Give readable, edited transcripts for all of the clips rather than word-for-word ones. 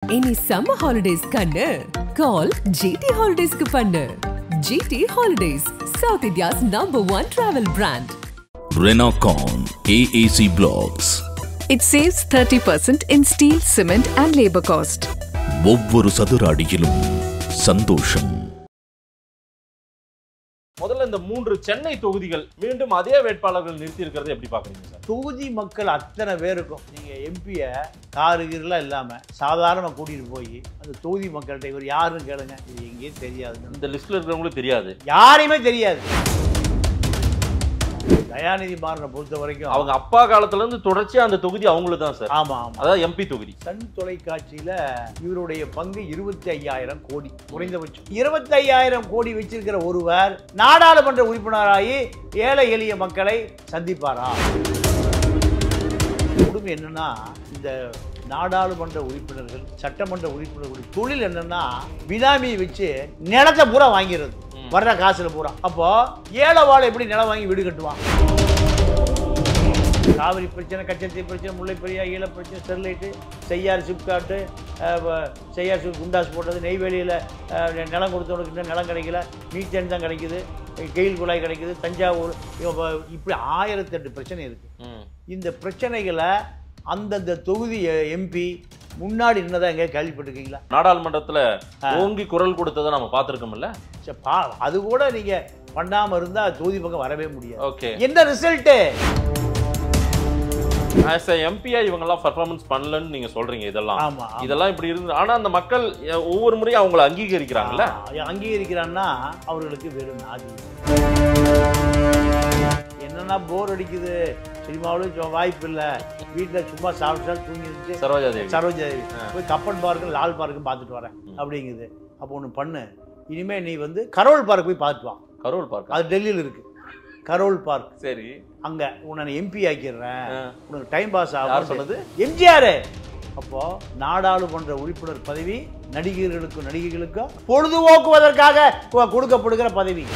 Any summer holidays kannu call GT Holidays ku pannu. GT Holidays, South India's #1 travel brand. Renocon AAC Blocks. It saves 30% in steel, cement and labor cost. ஒவ்வொரு சதுர அடியிலும் சந்தோஷம். முதல்ல இந்த 3 சென்னை தொகுதிகள் மீண்டும் அதே வேட்பாளர்கள் நிறுத்தி இருக்கிறது எப்படி பாக்குறீங்க சார்? தொகுதி மக்கள் அத்தனை பேருக்கும் நீங்க எம்பியை காருகீரெலாம் இல்லாம சாதாரண கூட்டிட்டு போய் அந்த தொகுதி மக்கள்கிட்ட இவர் யாருன்னு கேளுங்க, இது எங்கேயும் தெரியாது. இந்த லிஸ்ட்ல இருக்கிறவங்களுக்கு தெரியாது, யாரையுமே தெரியாது. தயாநிதி மாறனை பொறுத்த வரைக்கும் அவங்க அப்பா காலத்துல இருந்து தொடர்ச்சியா அந்த தொகுதி அவங்களுக்கு தான் சார். ஆமா ஆமா, அதாவது எம்பி தொகுதி. சன் தொலைக்காட்சியில இவருடைய பங்கு 25,000 கோடி குறைந்தபட்சம். 25,000 கோடி வச்சிருக்கிற ஒருவர் நாடாளுமன்ற உறுப்பினராகி ஏழை எளிய மக்களை சந்திப்பாரா? கொடுமை என்னன்னா, இந்த நாடாளுமன்ற உறுப்பினர்கள் சட்டமன்ற உறுப்பினர்களுடைய தொழில் என்னன்னா, பினாமியை வச்சு நிலத்தை பூரா வாங்கிறது, வர்ற காசுல பூரா. அப்போ ஏழை வாழை எப்படி நிலம் வாங்கி வீடு கட்டுவான்? காவிரி பிரச்சனை, கச்சத்தீ பிரச்சனை, முல்லை பெரியாறு, ஈழ பிரச்சனை, ஸ்டெர்லைட்டு, செய்யார் சிப்காட்டு, செய்யார் குண்டாஸ் போட்டது, நெய்வேலியில் நிலம் கொடுத்தவனுக்கு நிலம் கிடைக்கல, மீத்தேன் தான் கிடைக்குது, கெயில் குழாய் கிடைக்குது, தஞ்சாவூர், இப்படி 1008 பிரச்சனை இருக்கு. இந்த பிரச்சனைகளை அந்தந்த தொகுதி எம்பி முன்னாடி என்னதான் எங்க கேள்விப்பட்டிருக்கீங்களா? நாடாளுமன்றத்துல ஓங்கி குரல் கொடுத்ததை நம்ம பார்த்திருக்கோம்ல. அது கூட நீங்க பண்ணாம இருந்தா தொகுதி பக்கம் வரவே முடியாது. ஓகே, என்ன ரிசல்ட்? ஆஸ் எ எம்பியா இவங்க எல்லாம் பெர்ஃபார்மன்ஸ் பண்ணலன்னு நீங்க சொல்றீங்க. ஆமா, இதெல்லாம் இப்படி இருந்து, ஆனா அந்த மக்கள் ஒவ்வொரு முறையும் அவங்களை அங்கீகரிக்கிறாங்கல்ல. அங்கீகரிக்கிறான்னா அவர்களுக்கு வெறும் நாதி. என்னன்னா போர் அடிக்குது, சினிமாவிலும் வாய்ப்பு இல்லை, வீட்டில் சும்மா சாப்பிட்டு தூங்கிடுச்சு. சரோஜாதேவி போய் கப்பன் பார்க்கு லால் பார்க்கும் பார்த்துட்டு வரேன் அப்படிங்குது. அப்போ ஒன்று பண்ணு, இனிமே நீ வந்து கரோல் பார்க் போய் பார்த்துட்டு வா. கரோல் பார்க் அது டெல்லியில் இருக்கு. கரோல் பார்க், சரி, அங்க உன்னை எம்பி ஆக்கிடுறேன், உனக்கு டைம் பாஸ் ஆகும் சொன்னது எம்ஜிஆர். அப்போ நாடாளுமன்ற உறுப்பினர் பதவி நடிகைகளுக்கும் பொழுதுபோக்குவதற்காக கொடுக்கப்படுகிற பதவி.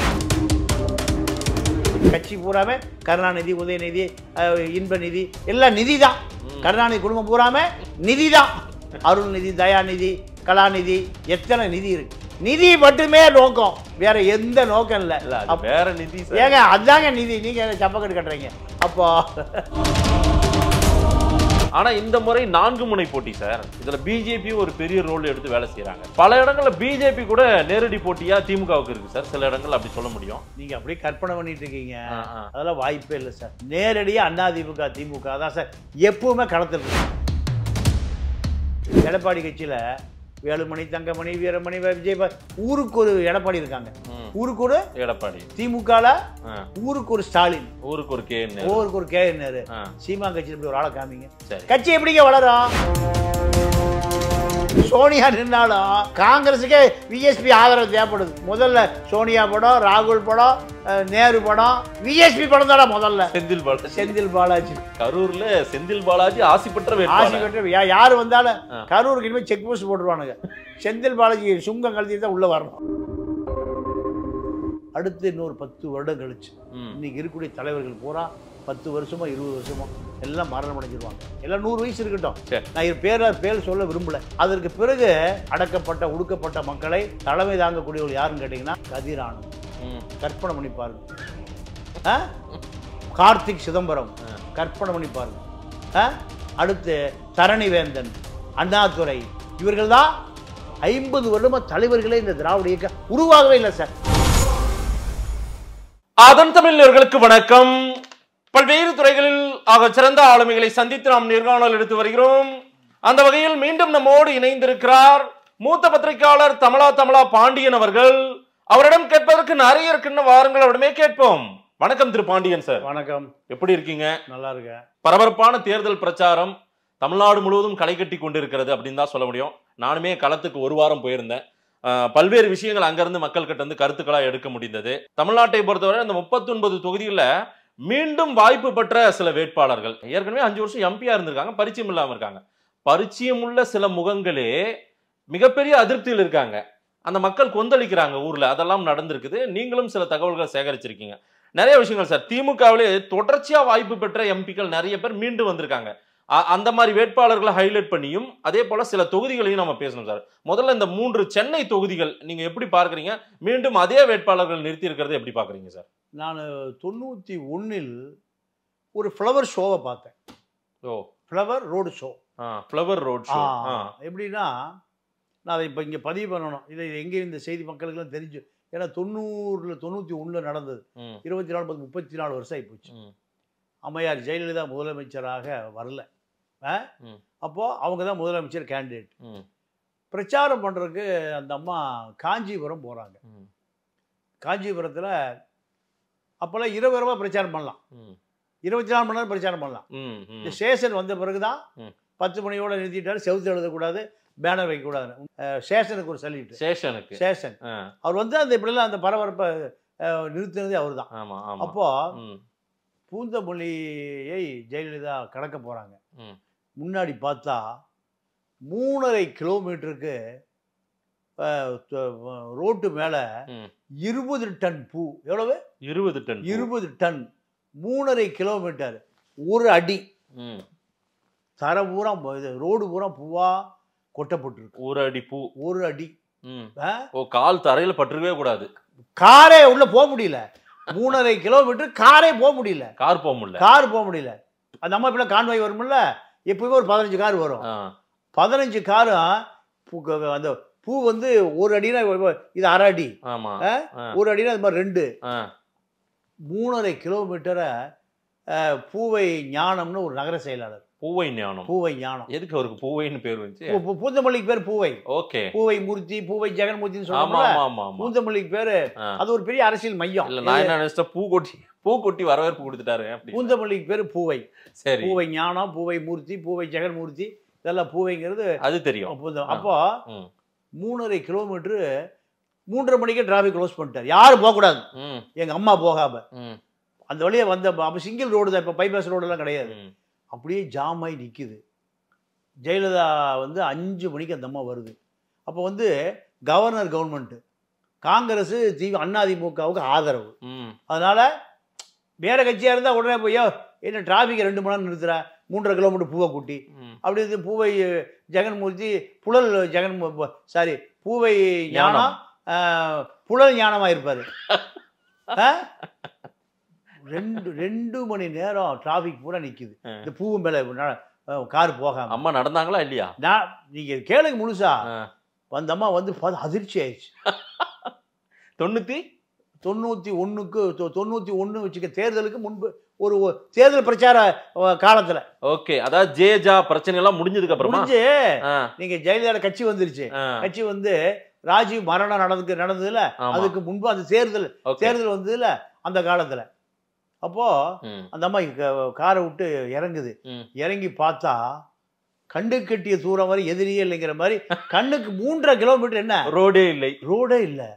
கட்சி பூராமே கருணாநிதி, உதயநிதி, இன்ப நிதி எல்லாம் நிதி தான். கருணாநிதி குடும்பம் பூராமே நிதி தான். அருள்நிதி, தயாநிதி, கலாநிதி, எத்தனை நிதி இருக்கு. நிதி மட்டுமே நோக்கம், வேற எந்த நோக்கம் இல்ல. வேற நிதி ஏங்க, அதாங்க நிதி. நீங்க சப்பக்கட்டு கட்டுறீங்க. அப்போ ஆனா இந்த முறை 4 முனை போட்டி சார். இதுல பிஜேபி ஒரு பெரிய ரோல் எடுத்து வேலை செய்யறாங்க. பல இடங்கள்ல பிஜேபி கூட நேரடி போட்டியா திமுகவுக்கு இருக்கு சார். சில இடங்கள் அப்படி சொல்ல முடியும். நீங்க அப்படியே கற்பனை பண்ணிட்டு இருக்கீங்க. அதெல்லாம் வாய்ப்பே இல்லை சார். நேரடியா அதிமுக திமுக தான் சார் எப்பவுமே களத்தில் இருக்கு. எடப்பாடி கட்சியில வேலுமணி, தங்கமணி, வீரமணி, விஜய், ஊருக்கு ஒரு எடப்பாடி இருக்காங்க. ஊருக்கு ஒரு எடப்பாடி. திமுகல ஊருக்கு ஒரு ஸ்டாலின், ஊருக்கு ஒரு கே.என்., ஊருக்கு ஒரு கே.என். சீமா கட்சியில் இப்படி ஒரு ஆளை காமிங்க. கட்சி எப்படிங்க வளரும்? சோனியா நின்னாலும் காங்கிரஸுக்கே விஎஸ்பி ஆதரவு தேவைப்படுது. முதல்ல சோனியா படம், ராகுல் படம், நேரு படம், விஎஸ்பி படம் தானே முதல்ல. செந்தில் பாலாஜி கரூர்ல செந்தில் பாலாஜி ஆசி பெற்ற யாரு வந்தாலும் கரூருக்கு இனிமேல் செக் போஸ்ட் போட்டுருவானுங்க. செந்தில் பாலாஜி சுங்கம் கழிச்சு தான் உள்ள வரணும். அடுத்து இன்னொரு 10 வருடம் கழிச்சு இன்னைக்கு இருக்கக்கூடிய தலைவர்கள் பூரா 10 வருஷமோ 20 வருஷமோ எல்லாம் மரணம் அடைஞ்சிருவாங்க. எல்லாம் 100 வயசு இருக்கட்டும். நான் பேர் சொல்ல விரும்பல. அதற்கு பிறகு அடக்கப்பட்ட ஒடுக்கப்பட்ட மக்களை தலைமை தாங்கக்கூடியவர்கள் யாருன்னு கேட்டீங்கன்னா கதிரானந்த். கற்பனை பண்ணி பாருங்க. கார்த்திக் சிதம்பரம் கற்பனை பண்ணி பாருங்க. அடுத்து தரணிவேந்தன், அண்ணாதுரை, இவர்கள் தான் 50 வருடமா தலைவர்களே இந்த திராவிட இயக்கம் உருவாகவே இல்லை சார். அதன் தமிழர்களுக்கு வணக்கம். பல்வேறு துறைகளில் ஆக சிறந்த ஆளுமைகளை சந்தித்து நாம் நேர்காணல் எடுத்து வருகிறோம். அந்த வகையில் மீண்டும் நம்மோடு இணைந்திருக்கிறார் மூத்த பத்திரிகையாளர் தமிழா பாண்டியன் அவர்கள். அவரிடம் கேட்பதற்கு நிறைய இருக்குன்னு வாருங்கள், அவரிடமே கேட்போம். வணக்கம் திரு பாண்டியன் சார். வணக்கம். எப்படி இருக்கீங்க? நல்லா இருக்கேன். பரபரப்பான தேர்தல் பிரச்சாரம் தமிழ்நாடு முழுவதும் களை கட்டி கொண்டிருக்கிறது அப்படின்னு தான் சொல்ல முடியும். நானுமே களத்துக்கு 1 வாரம் போயிருந்தேன். பல்வேறு விஷயங்கள் அங்கிருந்து மக்கள் கிட்ட இருந்து கருத்துக்களா எடுக்க முடிந்தது. தமிழ்நாட்டை பொறுத்தவரை அந்த 39 தொகுதிகளில் மீண்டும் வாய்ப்பு பெற்ற சில வேட்பாளர்கள் ஏற்கனவே 5 வருஷம் எம்பியா இருந்திருக்காங்க, பரிச்சயம் இல்லாம இருக்காங்க. பரிச்சயம் உள்ள சில முகங்களே மிகப்பெரிய அதிருப்தியில் இருக்காங்க. அந்த மக்கள் கொந்தளிக்கிறாங்க ஊர்ல. அதெல்லாம் நடந்திருக்குது. நீங்களும் சில தகவல்களை சேகரிச்சிருக்கீங்க. நிறைய விஷயங்கள் சார். திமுகவிலே தொடர்ச்சியா வாய்ப்பு பெற்ற எம்பிக்கள் நிறைய பேர் மீண்டும் வந்திருக்காங்க. அந்த மாதிரி வேட்பாளர்களை ஹைலைட் பண்ணியும் அதே போல சில தொகுதிகளையும் நம்ம பேசணும் சார். முதல்ல இந்த 3 சென்னை தொகுதிகள் நீங்க எப்படி பார்க்குறீங்க? மீண்டும் அதே வேட்பாளர்கள் நிறுத்தி இருக்கிறது எப்படி பார்க்குறீங்க சார்? நான் 91 ஒரு ஃப்ளவர் ஷோவை பார்த்தேன். Flower road show. Flower road show எப்படின்னா, நான் அதை இப்போ இங்கே பதிவு பண்ணணும். இதை எங்கேயும் இந்த செய்தி மக்களுக்கெல்லாம் தெரிஞ்சு, ஏன்னா 91 நடந்தது. 24 34 வருஷம் ஆகிப்போச்சு. அம்மையார் ஜெயலலிதா முதலமைச்சராக வரல. அப்போ அவங்க தான் முதலமைச்சர் கேண்டிடேட். பிரச்சாரம் பண்ணுறதுக்கு அந்த அம்மா காஞ்சிபுரம் போகிறாங்க. காஞ்சிபுரத்தில் அப்போல்லாம் இரவு பிரச்சாரம் பண்ணலாம், 24 மணி நேரம் பிரச்சாரம் பண்ணலாம். இந்த ஸ்டேஷன் வந்த பிறகு தான் 10 மணியோட நிறுத்திட்டாரு. செவுத்து எழுதக்கூடாது, பேனர் வைக்கக்கூடாது. ஸ்டேஷனுக்கு ஒரு சல்யூட். ஸ்டேஷன் அவர் வந்து அந்த இப்படிலாம் அந்த பரபரப்பை நிறுத்தினதே அவர் தான். அப்போ பூந்தமல்லியை ஜெயலலிதா கடக்க போகிறாங்க. முன்னாடி பார்த்தா 3.5 கிலோமீட்டருக்கு ரோட்டு மேலே 20 டன் பூ. எவ்வளவு? 20 டன். 3.5 கிலோமீட்டர், 1 அடி தர பூரா ரோடு பூரா பூவா கொட்டப்பட்டிருக்கு. 1 அடி பூ. 1 அடி. கால் தரையில் பட்டுருவே கூடாது. காரே உள்ள போக முடியல. 3.5 கிலோமீட்டர் காரே போக முடியல. கார் போக முடியல. அந்த அம்மா இப்ப கான்வாய் வரும்ல, எப்பவுமே ஒரு 15 கார் வரும். 15 காரும் அந்த பூ வந்து 1 அடினா இது 1/2 அடி. 1 அடினா அது மாதிரி 2. 3.5 கிலோமீட்டரை பூவை ஞானம்னு ஒரு நகர செயலாளர். பூவை ஞானம். எதுக்கு அவருக்கு பூவைன்னு பேர் வந்துச்சு? பூந்தமல்லிக்கு பேர் பூவை. ஓகே. பூவை மூர்த்தி, பூவை ஜெகன்மூர்த்தின்னு சொல்றாங்க. பூந்தமல்லிக்கு பேரு அது ஒரு பெரிய அரசியல் மையம். இல்ல, நான் என்ன நினைச்சேன், பூ கொட்டி வரவேற்பு கொடுத்துட்டாரு. பூந்தமல்லிக்கு பேரு பூவை. சரி. பூவை ஞானம், பூவை மூர்த்தி, பூவை ஜெகன்மூர்த்தி, இதெல்லாம் பூவைங்கிறது அது தெரியும். அப்போ 3.5 கிலோமீட்டர் 3:30 மணிக்கே டிராபிக் க்ளோஸ் பண்ணிட்டார். யாரும் போகக்கூடாது, எங்க அம்மா போகாம. அந்த வழியா வந்த அப்ப சிங்கிள் ரோடு தான், இப்ப பைபாஸ் ரோடு எல்லாம் கிடையாது. அப்படியே ஜாம் ஆகி நிற்குது. ஜெயலலிதா வந்து 5 மணிக்கு அந்த அம்மா வருது. அப்போ வந்து கவர்னர் கவர்மெண்ட், காங்கிரஸ் அதிமுகவுக்கு ஆதரவு. அதனால வேற கட்சியாக இருந்தால் உடனே போய் என்ன டிராஃபிக்கை 2 மணி நேரம் நிறுத்துற, 3.5 கிலோமீட்டர் பூவை கூட்டி அப்படி இது பூவை ஜெகன்மூர்த்தி பூவை ஞானம் புழல் ஞானமாக இருப்பார். 2 மணி நேரம் டிராஃபிக் பூரா நிற்குது. இந்த பூவு மேலே கார் போகாம. அம்மா நடந்தாங்களா இல்லையா? நீங்க கேளுங்க முழுசா. அந்த அம்மா வந்து அதிர்ச்சி ஆயிடுச்சு. 91 வச்சுக்க, தேர்தலுக்கு முன்பு ஒரு தேர்தல் பிரச்சார காலத்துல. ஓகே. அதாவது ஜேஜா பிரச்சனை எல்லாம் முடிஞ்சதுக்கு அப்புறமா நீங்க ஜெயலலிதா கட்சி வந்துருச்சு. கட்சி வந்து ராஜீவ் மரணம் நடந்ததுல அதுக்கு முன்பு அந்த தேர்தல் வந்ததுல அந்த காலத்துல. அப்போ அந்த அம்மா காரை விட்டு இறங்குது. இறங்கி பார்த்தா கண்ணு கட்டிய தூரம் வரை எதிரியே இல்லைங்கிற மாதிரி, கண்ணுக்கு 3.5 கிலோமீட்டர் என்ன ரோடே இல்லை.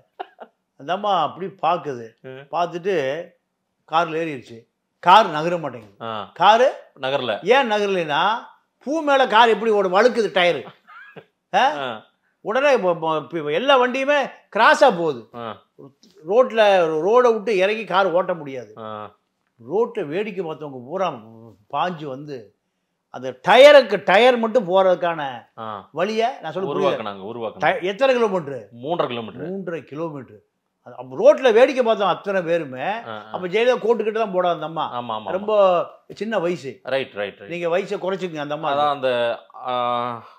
அந்த அம்மா அப்படி பாக்குது. பார்த்துட்டு கார்ல ஏறிடுச்சு. கார் நகர மாட்டேங்குது. காரு நகரல. ஏன் நகரலைன்னா பூ மேல கார் எப்படி வழுக்குது டயரு. உடனே எல்லா வண்டியுமே கிராஸா போகுது. ரோடை விட்டு இறங்கி கார் ஓட்ட முடியாது. ரோட்டை வேடிக்கை பார்த்தவங்க பூரா பாஞ்சு வந்து அந்த டயர் மட்டும் போறதுக்கான வழியை நான் சொல்ல உருவாக்கினாங்க. எத்தனை கிலோமீட்டர்? 3.5 கிலோமீட்டர். ரோட்ல வேடிக்கை பார்த்தோம் அத்தனை பேருமே. அப்ப ஜெயலலிதா கோட்டுக்கிட்டு தான் போட அந்த அம்மா. ரொம்ப சின்ன வயசு. ரைட். நீங்க வயசை குறைச்சிக்கங்க. அந்த அம்மா அந்த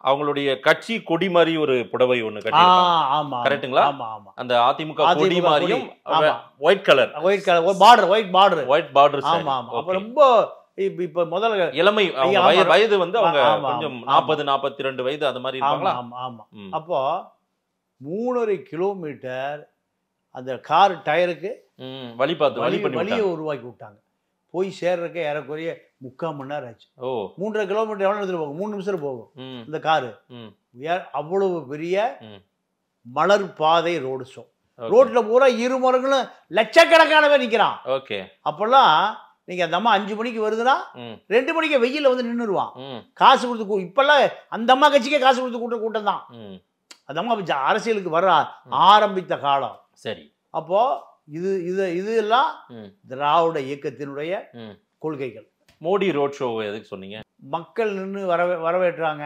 அவங்களுடைய கட்சி கொடி மாதிரி ஒரு புடவை ஒண்ணு கட்டிருக்காங்க. கரெக்ட்டுங்களா? அந்த அதிமுக கொடி மாதிரியும் ஒயிட் கலர் பார்டர். அப்ப ரொம்ப இப்ப முதல்ல இளமை வயது வந்து அவங்க கொஞ்சம் 40-42 வயது அந்த மாதிரி இருப்பாங்களா? ஆமா. அப்போ 3.5 கிலோமீட்டர் அந்த கார் டயருக்கு வழியை உருவாக்கி விட்டாங்க. போய் சேர்றதுக்கு ஏறக்குறைய 3/4 மணி நேரம் ஆச்சு. 3.5 கிலோமீட்டர் எவ்வளவு நேரத்தில் போகும்? 3 நிமிஷம் போகும் இந்த காரு. அவ்வளவு பெரிய மலர் பாதை ரோடு ஷோ. ரோட்ல பூரா இருமரங்களும் லட்சக்கணக்கானவே நிக்கிறான். அப்பெல்லாம் நீங்க அந்த அம்மா 5 மணிக்கு வருதுன்னா 2 மணிக்கு வெயில வந்து நின்றுடுவான். காசு கொடுத்து. இப்பெல்லாம் அந்த அம்மா கட்சிக்கே காசு கொடுத்து கூட்டம் தான். அந்த அம்மா அரசியலுக்கு வர ஆரம்பித்த காலம். சரி. அப்போ இதெல்லாம் திராவிட இயக்கத்தினுடைய கொள்கைகள். மோடி ரோட் ஷோ எதுக்கு சொன்னீங்க? மக்கள் நின்று வரவேற்றாங்க.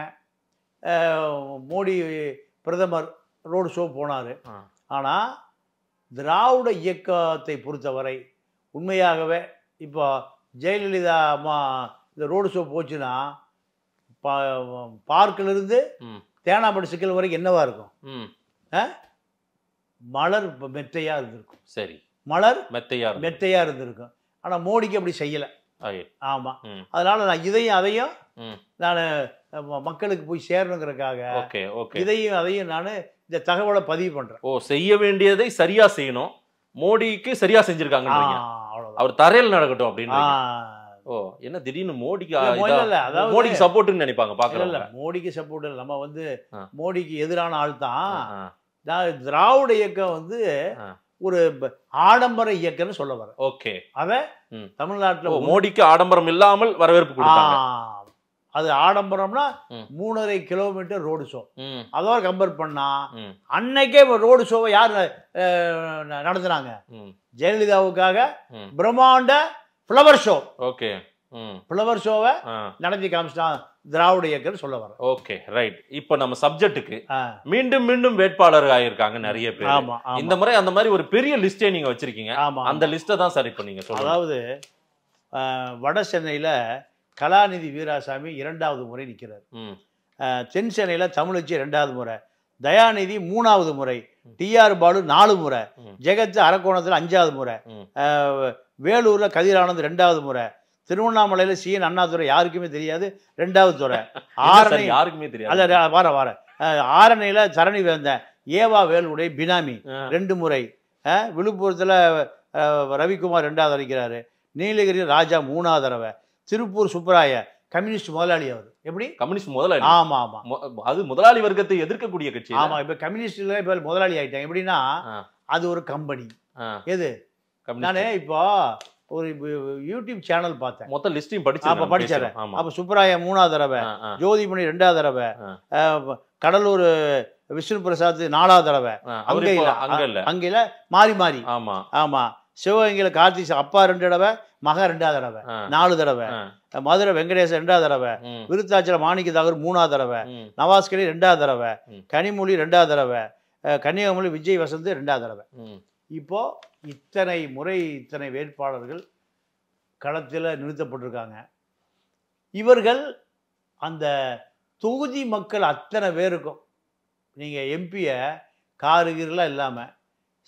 மோடி பிரதமர் ரோடு ஷோ போனார். ஆனால் திராவிட இயக்கத்தை பொறுத்தவரை உண்மையாகவே இப்போ ஜெயலலிதா அம்மா இந்த ரோடு ஷோ போச்சுன்னா பார்க்கிலிருந்து தேனாம்பட்டு சிக்கல் வரைக்கும் என்னவா இருக்கும்? மலர் மெத்தையாக இருந்திருக்கும். சரி, மலர் மெத்தையாக இருந்திருக்கும். ஆனால் மோடிக்கு அப்படி செய்யலை. ஆமாம். அதனால் நான் அதையும் நான் மக்களுக்கு போய் சேரணுங்கிறதுக்காக அதையும் நான் இந்த தகவலை பதிவு பண்ணுறேன். செய்ய வேண்டியதை சரியா செய்யணும், மோடிக்கு சரியா செஞ்சிருக்காங்க, அவர் தரையில் நடக்கட்டும் அப்படின்னு. என்ன திடீர்னு மோடிக்கு மோடிக்கு சப்போர்ட்னு நினைப்பாங்க பார்க்கல. மோடிக்கு சப்போர்ட் இல்லை, நம்ம மோடிக்கு எதிரான ஆள் தான். திராவிட இயக்கம் ஒரு ஆடம்பர இயக்கம்னு சொல்ல வர. அத தமிழ்நாட்டில் மோடிக்கு ஆடம்பரம் இல்லாமல் வரவேற்பு கொடுத்தாங்க. அது ஆடம்பரம்னா 3.5 கிலோமீட்டர் ரோடு ஷோ. அதோட கம்பேர் பண்ணா அன்னைக்கே ரோடு ஷோவை யார் நடத்துனாங்க? ஜெயலலிதாவுக்காக பிரம்மாண்ட ஃப்ளவர் ஷோ. ஃப்ளவர் ஷோவை நடத்தி காமிச்சிட்டான் திராவிட இயக்கம் சொல்ல வர. ரைட். இப்போ நம்ம சப்ஜெக்ட்டுக்கு மீண்டும் மீண்டும் வேட்பாளர் ஆயிருக்காங்க நிறைய பேர். இந்த முறை அந்த மாதிரி ஒரு பெரிய லிஸ்டே நீங்க வச்சிருக்கீங்க. அந்த லிஸ்ட்டை தான் சரி பண்ணீங்க. அதாவது வட சென்னையில கலாநிதி வீராசாமி 2வது முறை நிற்கிறார். தென் சென்னையில் தமிழச்சி 2வது முறை, தயாநிதி 3வது முறை, டிஆர் பாலு 4 முறை, ஜெகத் அரக்கோணத்தில் 5வது முறை, வேலூர்ல கதிரானந்த் 2வது முறை, திருவண்ணாமலையில் சிஎன் அண்ணாதுரை யாருக்குமே தெரியாது 2வது துறை, ஆரணை யாருக்குமே தெரியாது. அல்ல வார ஆரணையில் சரணி வேந்தன் ஏவா வேலுடைய பினாமி 2 முறை, விழுப்புரத்தில் ரவிக்குமார் 2வது அடிக்கிறாரு, நீலகிரி ராஜா 3வது தடவை, திருப்பூர் சுப்பராய கம்யூனிஸ்ட் முதலாளி. அவர் எப்படி கம்யூனிஸ்ட் முதலாளி? ஆமா ஆமா, அது முதலாளி வர்க்கத்தை எதிர்க்கக்கூடிய கட்சி. ஆமா, இப்ப கம்யூனிஸ்ட்ல இப்ப முதலாளி ஆயிட்டாங்க. எப்படின்னா அது ஒரு கம்பெனி. எது நானே இப்போ ஒரு யூடியூப் சேனல் பார்த்தேன், மொத்த லிஸ்டையும் படிச்சேன். அப்ப சுப்பராய 3வது தடவை, ஜோதிமணி 2வது தடவை, கடலூர் விஷ்ணு பிரசாத் 4வது தடவை, அங்கேல மாறி மாறி. ஆமா ஆமா, சிவகங்கையில கார்த்திக் அப்பா 2 தடவை, மக 2வது தடவை, 4 தடவை, மதுரை வெங்கடேசன் 2வது தடவை, விருத்தாச்சல மாணிக்க தாகூர் 3வது தடவை, நவாஸ்கரி 2வது தடவை, கனிமொழி 2வது தடவை, கன்னியாகுமரி விஜய் வசந்த் 2வது தடவை. இப்போ இத்தனை முறை இத்தனை வேட்பாளர்கள் களத்தில் நிறுத்தப்பட்டிருக்காங்க. இவர்கள் அந்த தொகுதி மக்கள் அத்தனை பேருக்கும் நீங்கள் எம்பியை காருகீரெலாம் இல்லாமல்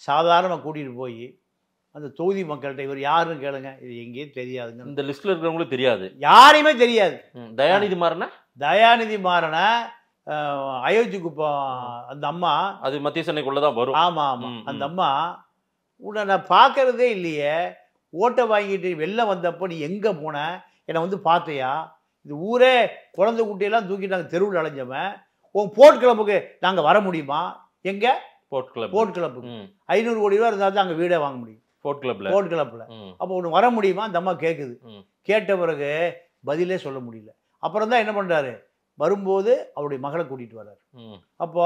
சாதாரணமாக கூட்டிகிட்டு போய் அந்த தொகுதி மக்கள்கிட்ட இவர் யாருன்னு கேளுங்க, இது எங்கேயும் தெரியாதுங்க. இந்த லிஸ்ட்ல இருக்கிறவங்களுக்கு தெரியாது, யாரையுமே தெரியாது. தயாநிதி மாறன அயோத்தி குப்பம் அந்த அம்மா, அது மத்திய சென்னைக்குள்ளதான் வரும். ஆமா ஆமா, அந்த அம்மா உன்னை நான் பார்க்கறதே இல்லையே, ஓட்டை வாங்கிட்டு வெளில வந்தப்போ நீ எங்கே போன, என்னை பார்த்தையா, இது ஊரே குழந்தை குட்டியெல்லாம் தூக்கிட்டு நாங்கள் தெருவில் அலைஞ்சவன், உன் போர்ட் கிளப்புக்கு நாங்கள் வர முடியுமா? எங்கே போர்ட் கிளப்புக்கு 500 கோடி ரூபா இருந்தால் தான் அங்கே வீடே வாங்க முடியும் போர்ட் கிளப்பில். அப்போ ஒன்று வர முடியுமா? அந்த அம்மா கேட்குது. கேட்ட பிறகு பதிலே சொல்ல முடியல. அப்புறம் தான் என்ன பண்ணுறாரு, வரும்போது அவருடைய மகளை கூட்டிகிட்டு வர்றாரு. அப்போ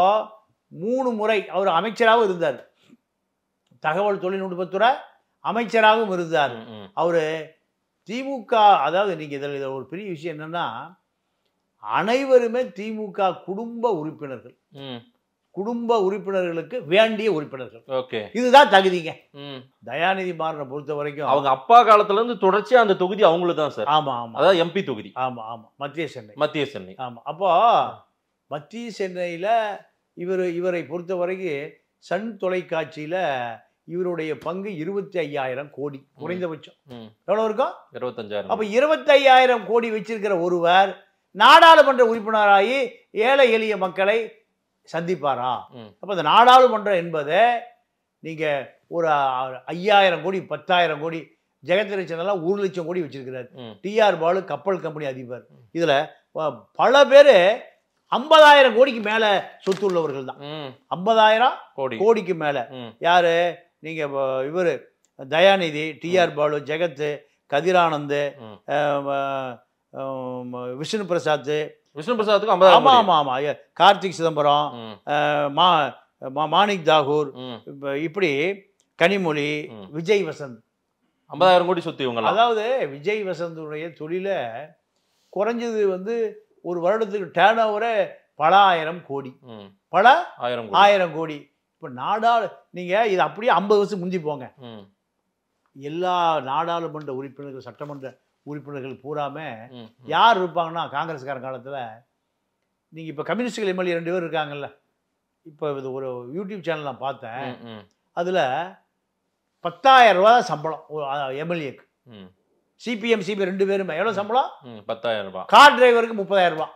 3 முறை அவர் அமைச்சராகவும் இருந்தார், தகவல் தொழில்நுட்பத்துறை அமைச்சராகவும் இருந்தார். அவர் திமுக, அதாவது நீங்கள் இதில் ஒரு பெரிய விஷயம் என்னன்னா, அனைவருமே திமுக குடும்ப உறுப்பினர்கள், குடும்ப உறுப்பினர்களுக்கு வேண்டிய உறுப்பினர்கள். இதுதான் தகுதிங்க. தயாநிதி மாறனை பொறுத்த வரைக்கும் அவங்க அப்பா காலத்துல இருந்து தொடர்ச்சியா அந்த தொகுதி அவங்களுக்கு தான் சார். ஆமா ஆமா, அதாவது எம்பி தொகுதி. ஆமா ஆமா, மத்திய சென்னை. ஆமா, அப்போ மத்திய சென்னையில இவரை பொறுத்த வரைக்கும் சன் தொலைக்காட்சியில இவருடைய பங்கு 25,000 கோடி குறைந்தபட்சம். எவ்வளவு இருக்கும்? 25,000. அப்ப 25,000 கோடி வச்சிருக்கிற ஒருவர் நாடாளுமன்ற உறுப்பினராகி ஏழை எளிய மக்களை சந்திப்பாரா? அப்ப இந்த நாடாளுமன்றம் என்பதை நீங்க ஒரு 5,000 கோடி 10,000 கோடி, ஜெகத்ரட்சனெல்லாம் 1 லட்சம் கோடி வச்சிருக்கிறார். டிஆர் பாலு கப்பல் கம்பெனி அதிபர். இதுல பல பேரு 50,000 கோடிக்கு மேல சொத்து உள்ளவர்கள் தான். 50,000 கோடிக்கு மேல. யாரு? நீங்க இவரு தயாநிதி, டிஆர் பாலு, ஜெகத், கதிரானந்த், விஷ்ணு பிரசாத்துக்கு 50,000. ஆமா ஆமா ஆமா, கார்த்திக் சிதம்பரம், மாணிக் தாகூர், இப்படி கனிமொழி, விஜய் வசந்த் 50,000 கோடி சொத்து இவங்க. அதாவது விஜய் வசந்துடைய தொழில குறைஞ்சது வந்து ஒரு வருடத்துக்கு டேர்ன் ஓவரே பல ஆயிரம் கோடி, பல ஆயிரம் கோடி. இப்போ நீங்கள் இது அப்படியே 50 வருஷம் முந்தி போங்க, எல்லா நாடாளுமன்ற உறுப்பினர்கள் சட்டமன்ற உறுப்பினர்கள் பூராமே யார் இருப்பாங்கன்னா காங்கிரஸ்காரன் காலத்தில் நீங்கள் இப்போ கம்யூனிஸ்டுகள் எம்எல்ஏ 2 பேர் இருக்காங்கல்ல. இப்போ இது ஒரு யூடியூப் சேனல் நான் பார்த்தேன், அதில் 10,000 ரூபா சம்பளம் எம்எல்ஏக்கு. சிபிஎம் சிபி 2 பேருமே எவ்வளோ சம்பளம்? 10,000 ரூபாய். கார் டிரைவருக்கு 30,000 ரூபா.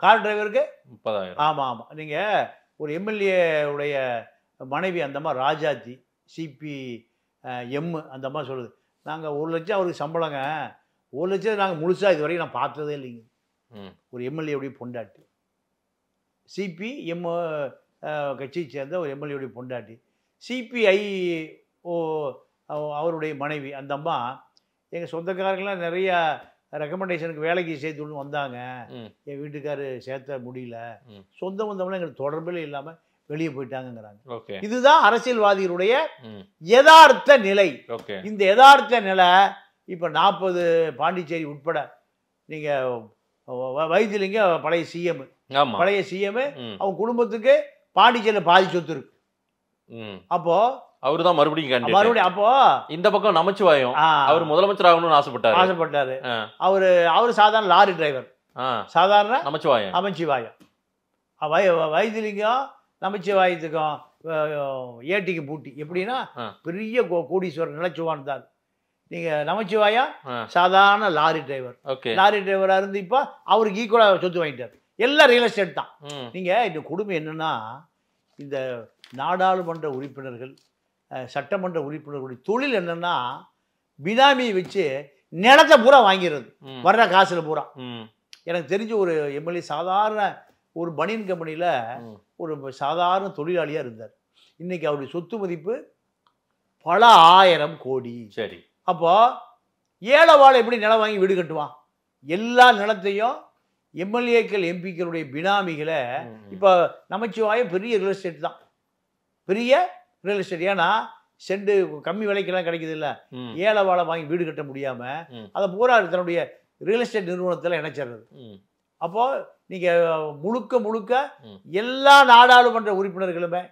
கார் டிரைவருக்கு 30,000. ஆமாம் ஆமாம். நீங்கள் ஒரு எம்எல்ஏ உடைய மனைவி அந்த மாதிரி ராஜாத்தி சிபி அந்த மாதிரி சொல்லுது, நாங்கள் 1 லட்சம் அவருக்கு சம்பளங்க, 1 லட்சம் நாங்கள் முழுசாக இது வரைக்கும் நான் பார்த்ததே இல்லைங்க. ஒரு எம்எல்ஏவுடைய பொண்டாட்டி, சிபிஎம் கட்சியை சேர்ந்த ஒரு எம்எல்ஏவுடைய பொண்டாட்டி, சிபிஐ அவருடைய மனைவி. அந்த அம்மா எங்கள் சொந்தக்காரங்களாம் நிறையா ரெக்கமெண்டேஷனுக்கு வேலைக்கு சேர்த்து வந்தாங்க, என் வீட்டுக்காரு சேர்த்த முடியல, சொந்த பந்தம்லாம் எங்களுக்கு தொடர்பில் இல்லாமல் வெளியே போயிட்டாங்கிறாங்க. இதுதான் அரசியல்வாதிகளுடைய யதார்த்த நிலை. இந்த யதார்த்த நிலை இப்போ 40 பாண்டிச்சேரி உட்பட நீங்கள் வைத்திலிங்க பழைய சிஎம், பழைய சிஎம் அவங்க குடும்பத்துக்கு பாண்டிச்சேரியில் பாதி சொத்து இருக்கு. அப்போ அவரு தான் மறுபடியும் அப்போ இந்த பக்கம் நமச்சிவாயம் அவர் முதலமைச்சர் ஆகணும்னு ஆசைப்பட்டாரு. அவரு சாதாரண லாரி டிரைவர், சாதாரண நமச்சிவாயம். வைத்திலிங்கம் நமச்சிவாயத்துக்கும் ஏட்டிக்கு பூட்டி எப்படின்னா பெரிய கோடீஸ்வரர் நிலச்சுவான்தார். நீங்க நமச்சிவாயம் சாதாரண லாரி டிரைவர், லாரி டிரைவரா இருந்து இப்ப அவருக்கு ஈக்குவலா சொத்து வாங்கிட்டார். எல்லாம் ரியல் எஸ்டேட் தான். நீங்க இந்த கொடுமை என்னன்னா, இந்த நாடாளுமன்ற உறுப்பினர்கள் சட்டமன்ற உறுப்பினர்களுடைய தொழில் என்னன்னா பினாமியை வச்சு நிலத்தை பூரா வாங்கிறது, வர்ற காசுல பூரா. எனக்கு தெரிஞ்ச ஒரு எம்எல்ஏ சாதாரண ஒரு பனியன் கம்பெனியில் ஒரு சாதாரண தொழிலாளியாக இருந்தார். இன்னைக்கு அவருடைய சொத்து மதிப்பு பல ஆயிரம் கோடி. சரி, அப்போ ஏழைவாழை எப்படி நிலம் வாங்கி வீடு கட்டுவான்? எல்லா நிலத்தையும் எம்எல்ஏக்கள் எம்பிக்களுடைய பினாமிகளை. இப்போ நமச்சிவாயம் பெரிய ரியல் எஸ்டேட் தான், பெரிய ரியல் எஸ்டேட். ஏன்னா செண்டு கம்மி விலைக்கெல்லாம் கிடைக்குது இல்லை, ஏழைவாழை வாங்கி வீடு கட்ட முடியாமல் அதை பூரா தன்னுடைய ரியல் எஸ்டேட் நிறுவனத்தில் இணைச்சிடுறது. அப்போ நீங்க முழுக்க எல்லா நாடாளுமன்ற உறுப்பினர்களுமே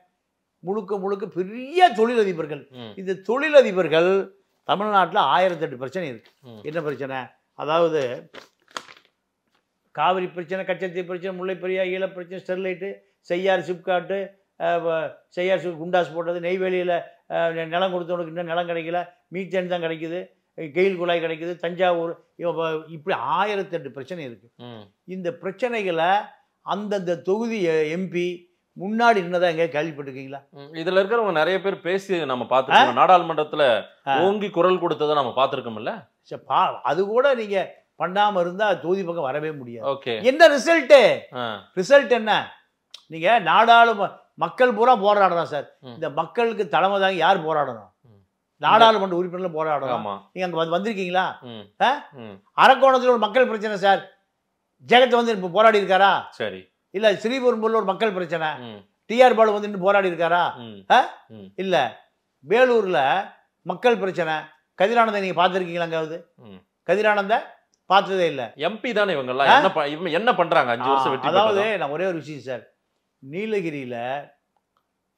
முழுக்க பெரிய தொழிலதிபர்கள். இந்த தொழிலதிபர்கள் தமிழ்நாட்டில் 1008 பிரச்சனை இருக்கு. என்ன பிரச்சனை? அதாவது காவிரி பிரச்சனை, கச்சத்தீவு பிரச்சனை, முல்லை பெரியாறு, ஈழ பிரச்சனை, ஸ்டெர்லைட்டு, செய்யார் சிப்காட்டு, செய்யார் குண்டாஸ் போட்டது, நெய்வேலியில் நிலம் கொடுத்தவனுக்கு இன்னும் நிலம் கிடைக்கல, மீத்தேன் தான் கிடைக்குது, கெயில் குழாய் கிடைக்குது, தஞ்சாவூர், இப்படி 1008 பிரச்சனை இருக்கு. இந்த பிரச்சனைகளை அந்தந்த தொகுதி எம்பி முன்னாடி என்னதான் எங்க கேள்விப்பட்டிருக்கீங்களா? இதுல இருக்கிறவங்க நிறைய பேர் பேசி நம்ம பார்த்துருக்கோம், நாடாளுமன்றத்துல ஓங்கி குரல் கொடுத்ததை நம்ம பார்த்துருக்கோம்ல. அது கூட நீங்க பண்ணாம இருந்தா தொகுதி பக்கம் வரவே முடியாது. என்ன ரிசல்ட் என்ன? நீங்க மக்கள் பூரா போராடுறோம் சார். இந்த மக்களுக்கு தலைமை தாங்க யார் போராடணும்? நாடாளுமன்ற உறுப்பினர் போராடணும். நீங்க அங்க வந்திருக்கீங்களா? அரக்கோணத்தில் ஒரு மக்கள் பிரச்சனை சார், ஜெகத் வந்து இப்ப போராடி இருக்காரா? சரி. இல்ல ஸ்ரீபெரும்புதூர்ல ஒரு மக்கள் பிரச்சனை, டிஆர் பாலு வந்து போராடி இருக்காரா? இல்ல வேலூர்ல மக்கள் பிரச்சனை, கதிரானந்த நீங்க பாத்துருக்கீங்களா? அங்காவது கதிரானந்த பார்த்ததே இல்ல. எம்பி தானே இவங்க எல்லாம் என்ன பண்றாங்க 5 வருஷம் வெற்றி. அதாவது நான் ஒரே ஒரு விஷயம் சார், நீலகிரியில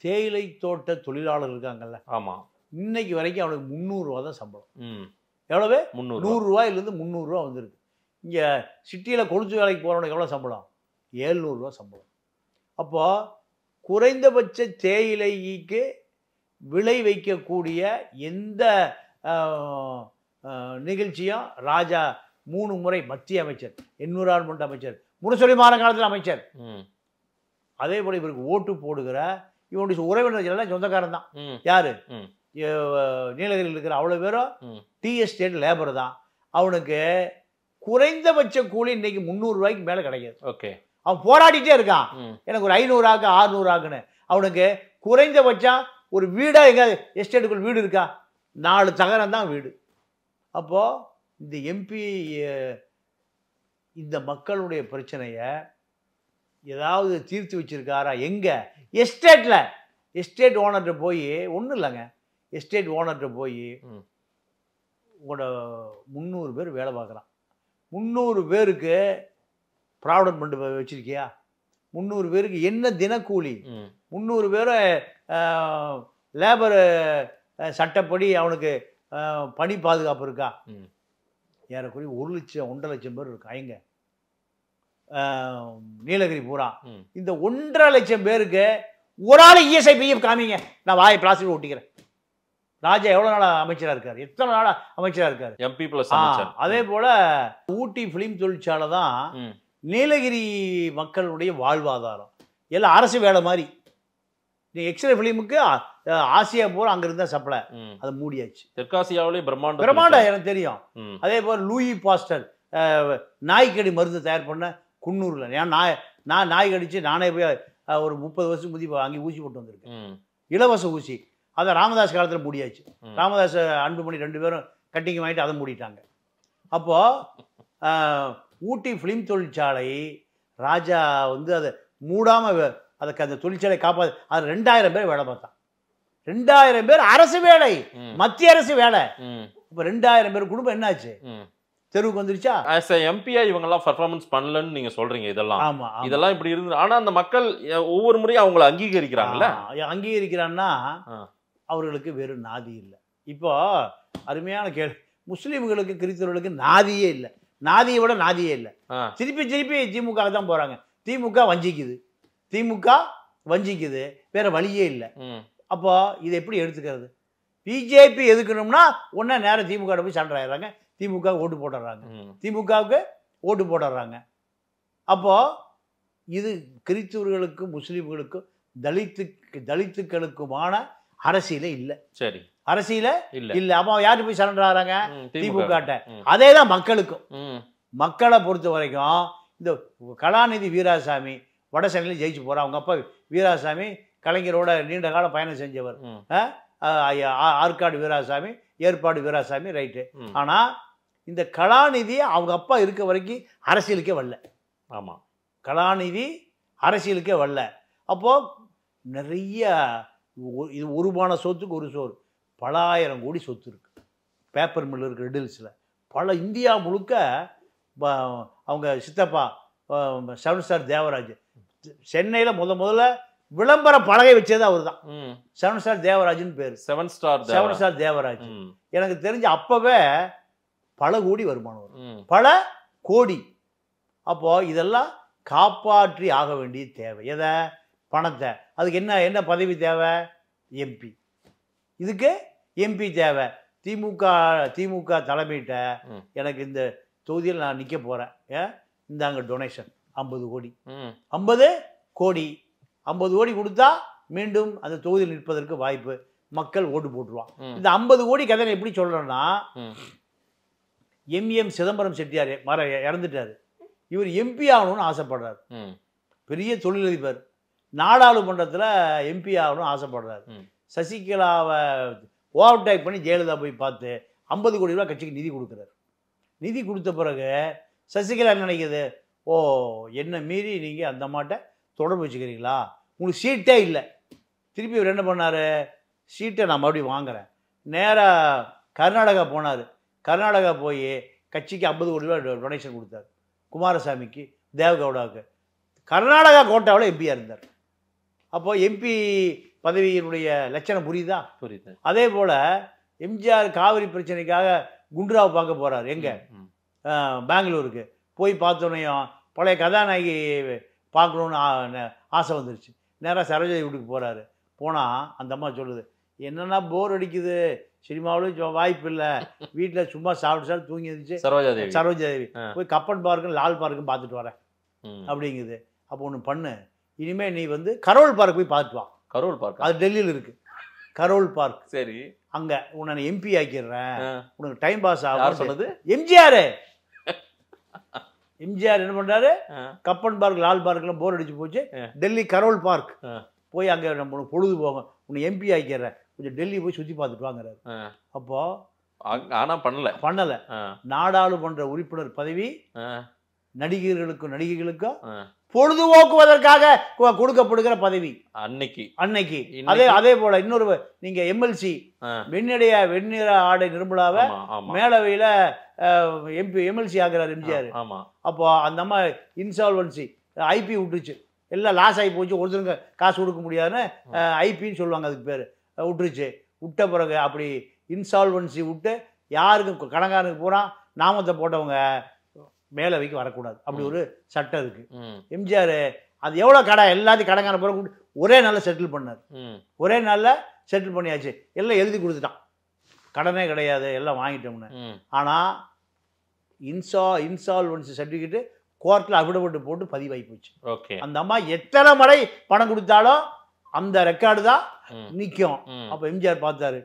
தேயிலை தோட்ட தொழிலாளர் இருக்காங்கல்ல, ஆமா, இன்னைக்கு வரைக்கும் அவனுக்கு 300 ரூபா தான் சம்பளம். எவ்வளவு? 100 ரூபாயிலிருந்து 300 ரூபா வந்துருக்கு. இங்க சிட்டியில கொளுத்து வேலைக்கு போறவனுக்கு எவ்வளவு சம்பளம்? 700 ரூபா சம்பளம். அப்போ குறைந்தபட்ச தேயிலைக்கு விளை வைக்கக்கூடிய எந்த நிகழ்ச்சியும் ராஜா 3 முறை மத்திய அமைச்சர், என்விரான்மெண்ட் அமைச்சர், முரசொலி மாற காலத்தில் அமைச்சர், அதே போல இவருக்கு ஓட்டு போடுகிற இவனுடைய உறவினர்கள் எல்லாம் சொந்தக்காரன் தான். யாரு? நீலகிரியில் இருக்கிற அவ்வளோ பேரும் டீ எஸ்டேட் லேபர் தான். அவனுக்கு குறைந்தபட்ச கூலி இன்னைக்கு 300 ரூபாய்க்கு மேலே கிடைக்காது. ஓகே, அவன் போராடிட்டே இருக்கான், எனக்கு ஒரு 500 ஆக்கு 600 ஆக்குன்னு. அவனுக்கு குறைந்தபட்சம் ஒரு வீடா எங்க எஸ்டேட்டுக்குள் வீடு இருக்கா? 4 தகரம் தான் வீடு. அப்போ இந்த எம்பி இந்த மக்களுடைய பிரச்சனையை ஏதாவது தீர்த்து வச்சிருக்காரா? எங்க எஸ்டேட்ல எஸ்டேட் ஓனர்கிட்ட போய் ஒன்றும் இல்லைங்க, எஸ்டேட் ஓனர்கிட்ட போய் உங்களோட 300 பேர் வேலை பார்க்குறான், 300 பேருக்கு ப்ராவிடன்ட் ஃபண்ட் வச்சிருக்கியா? 300 பேருக்கு என்ன தினக்கூலி? 300 பேரை லேபர் சட்டப்படி அவனுக்கு பணி பாதுகாப்பு இருக்கா? ஏறக்குறைய 1 லட்சம் 1.5 லட்சம் பேர் இருக்கா எங்க நீலகிரி பூரா. இந்த 1.5 லட்சம் பேருக்கு ஒரு ஆள் இஎஸ்ஐ பிஎஃப் காமிங்க, நான் வாயை பிளாஸ்டிக் ஒட்டிக்கிறேன். ராஜா எவ்வளவு நாளா அமைச்சரா இருக்காரு? எத்தனை நாளா அமைச்சரா இருக்காரு? MP+. அதே போல ஊட்டி பிலிம் தொழிற்சாலை தான் நீலகிரி மக்களுடைய வாழ்வாதாரம். எல்லாம் அரசு வேலை மாதிரி. நீ எக்ஸ்ரே பிலிமுக்கு ஆசியா பூரா அங்க இருந்தா சப்ளை, அது மூடியாச்சு. தெற்காசியாவிலே பிரம்மாண்டம் எனக்கு தெரியும். அதே போல லூயி பாஸ்டர் நாய்க்கடி மருந்து தயார் பண்ண குன்னூர்ல, நான் நாய் கடிச்சு நானே போய் ஒரு 30 வருஷம் முதி அங்கே ஊசி போட்டு வந்திருக்கேன், இலவச ஊசி. அதை ராமதாஸ் காலத்தில் மூடியாச்சு. ராமதாஸ் அன்புமணி 2 பேரும் கட்டிங் வாங்கிட்டு அதை மூடிட்டாங்க. அப்போ ஊட்டி பிலிம் தொழிற்சாலை ராஜா வந்து அதை மூடாம அதுக்கு அந்த தொழிற்சாலை காப்பாது. அது 2000 பேர் வேலை பார்த்தான். 2000 பேர் அரசு வேலை, மத்திய அரசு வேலை. இப்போ 2000 பேர் குடும்பம் என்னாச்சு? தெருவுக்கு வந்துருச்சா? ஆஸ் எ எம்பியா இவங்க எல்லாம் பெர்ஃபார்மன்ஸ் பண்ணலன்னு நீங்க சொல்றீங்க. இதெல்லாம் இப்படி இருந்து, ஆனா அந்த மக்கள் ஒவ்வொரு முறையும் அவங்களை அங்கீகரிக்கிறாங்கல்ல. அங்கீகரிக்கிறான்னா அவர்களுக்கு வேறு நாதி இல்லை. இப்போ அருமையான கேள்வி. முஸ்லீம்களுக்கு கிறிஸ்தவர்களுக்கு நாதியே இல்லை. நாதியை விட நாதியே இல்லை. திருப்பி திமுக தான் போறாங்க. திமுக வஞ்சிக்குது, வேற வழியே இல்லை. அப்போ இதை எப்படி எடுத்துக்கிறது? பிஜேபி எதுக்கணும்னா ஒன்னா நேரம் திமுக போய் சண்டை ஆயிடுறாங்க, திமுக ஓட்டு போட்டுடுறாங்க. அப்போ இது கிறிஸ்தவர்களுக்கும் முஸ்லீம்களுக்கும் தலித்துக்களுக்குமான அரசியலே இல்லை. சரி, அரசியல இல்ல. அப்போ யாரு போய் சரண்டர் ஆகிறாங்க? திமுக. அதே தான் மக்களுக்கும். மக்களை பொறுத்த வரைக்கும் இந்த கலாநிதி வீராசாமி வட சென்னையில் ஜெயிச்சு போறார். அவங்க அப்பா வீராசாமி கலைஞரோட நீண்ட கால பயணம் செஞ்சவர். ஆற்காடு வீராசாமி, ஏற்பாடு வீராசாமி, ரைட்டு. ஆனா இந்த கலாநிதி அவங்க அப்பா இருக்க வரைக்கும் அரசியலுக்கே வரல. ஆமா, கலாநிதி அரசியலுக்கே வரல. அப்போ நிறைய இது ஒரு பான சொத்துக்கு ஒரு சோறு, பல ஆயிரம் கோடி சொத்து இருக்கு. பேப்பர் மில் இருக்கு ரெட் ஹில்ஸில். பல இந்தியா முழுக்க அவங்க சித்தப்பா 7 ஸ்டார் தேவராஜ் சென்னையில் முதல்ல விளம்பர பலகை வச்சது அவர் தான். 7 ஸ்டார் தேவராஜ்னு பேர். 7 ஸ்டார் தேவராஜ். எனக்கு தெரிஞ்ச அப்பவே பல கோடி வருமானம் வரும், பல கோடி. அப்போ இதெல்லாம் காப்பாற்றி ஆக வேண்டிய தேவை. எதை? பணத்தை. அதுக்கு என்ன பதவி தேவை? எம்பி. இதுக்கு எம்பி தேவை. திமுக தலைமையிட்ட எனக்கு இந்த தொகுதியில் நான் நிற்க போறேன், இந்தாங்க டொனேஷன் 50 கோடி. 50 கோடி கொடுத்தா மீண்டும் அந்த தொகுதியில் நிற்பதற்கு வாய்ப்பு, மக்கள் ஓட்டு போட்டுருவான். இந்த 50 கோடி கதை எப்படி சொல்றேன்னா, எம் சிதம்பரம் செட்டியார் இறந்துட்டாரு. இவர் எம்பி ஆகணும்னு ஆசைப்படுறாரு. பெரிய தொழிலதிபர், நாடாளுமன்றத்தில் எம்பி ஆகணும்னு ஆசைப்படுறாரு. சசிகலாவை ஓவர்டேக் பண்ணி ஜெயலலிதா போய் பார்த்து 50 கோடி ரூபா கட்சிக்கு நிதி கொடுக்குறாரு. நிதி கொடுத்த பிறகு சசிகலா நினைக்குது, ஓ என்ன மீறி நீங்கள் அந்த மாட்டை தொடர்பு வச்சுக்கிறீங்களா, உங்களுக்கு சீட்டே இல்லை. திருப்பி இவர் என்ன பண்ணார்? சீட்டை நான் மறுபடியும் வாங்குறேன். நேராக கர்நாடகா போனார். கர்நாடகா போய் கட்சிக்கு 50 கோடி ரூபா டொனேஷன் கொடுத்தார். குமாரசாமிக்கு, தேவகவுடாவுக்கு. கர்நாடகா கோட்டாவில் எம்பியாக இருந்தார். அப்போது எம்பி பதவியினுடைய லட்சணம் புரியுதா? புரியுது. அதே போல் எம்ஜிஆர் காவிரி பிரச்சனைக்காக குண்டுராவை பார்க்க போகிறார். எங்கே? பெங்களூருக்கு. போய் பார்த்தோன்னையும் பழைய கதாநாயகி பார்க்கணுன்னு ஆசை வந்துருச்சு. நேராக சரோஜா வீட்டுக்கு போகிறாரு. போனால் அந்த அம்மா சொல்லுது, என்னென்னா போர் அடிக்குது, சினிமாவிலும் வாய்ப்பு இல்லை, வீட்டில் சும்மா சாப்பிட்டு தூங்கி இருந்துச்சு சரோஜாதேவி. போய் கப்பன் பார்க்கும் லால் பார்க்கும் பார்த்துட்டு வரேன் அப்படிங்குது. அப்போ ஒன்று பண்ணு, இனிமேல் நீ வந்து கரோல் பார்க் போய் பார்த்துட்டு வா. கரோல் பார்க் அது டெல்லியில் இருக்கு. கரோல் பார்க். சரி, அங்கே உன்னை எம்பி ஆக்கிடுறேன், உனக்கு டைம் பாஸ் ஆகும் சொன்னது எம்ஜிஆர். எம்ஜிஆர் என்ன பண்றாரு? கப்பன் பார்க் லால் பார்க்லாம் போர் அடிச்சு போச்சு, டெல்லி கரோல் பார்க் போய் அங்கே நம்ம பொழுது போகும், உன்னை எம்பி ஆக்கிடுறேன், கொஞ்சம் டெல்லி போய் சுற்றி பார்த்துட்டு வாங்குறாரு. அப்போ ஆனால் பண்ணலை. நாடாளுமன்ற உறுப்பினர் பதவி நடிகர்களுக்கும் பொழுதுபோக்குவதற்காக கொடுக்கப்படுகிற பதவி அன்னைக்கு. அதே போல இன்னொரு நீங்க எம்எல்சி வெண்ணிற ஆடை நிர்மலாவை மேலவையில எம்எல்சி ஆகிறார் எம்ஜிஆர். அப்போ அந்த அம்மா இன்சால்வன்சி ஐபி விட்டுருச்சு, எல்லாம் லாஸ் ஆகி போச்சு, ஒருத்தருங்க காசு கொடுக்க முடியாதுன்னு ஐபின்னு சொல்லுவாங்க, அதுக்கு பேர் விட்டுருச்சு. விட்ட பிறகு அப்படி இன்சால்வன்சி விட்டு யாருக்கும் கடங்காரனுக்கு பூரா நாமத்தை போட்டவங்க மேலவைக்கு வரக்கூடாது, அப்படி ஒரு சட்டம் இருக்கு. எம்ஜிஆர் அது எவ்வளோ கடை எல்லாத்தையும் கடங்கான பிறகு ஒரே நாளில் செட்டில் பண்ணார். ஒரே நாளில் செட்டில் பண்ணியாச்சு, எல்லாம் எழுதி கொடுத்துட்டான், கடனே கிடையாது, எல்லாம் வாங்கிட்டோம்னு. ஆனால் இன்சால்வன்சி சர்டிஃபிகேட்டு கோர்ட்டில் அஃபிடவிட் போட்டு பதிவாகி போச்சு. அந்த அம்மா எத்தனை முறை பணம் கொடுத்தாலும் அந்த ரெக்கார்டு தான் நிற்கும். அப்போ எம்ஜிஆர் பார்த்தாரு,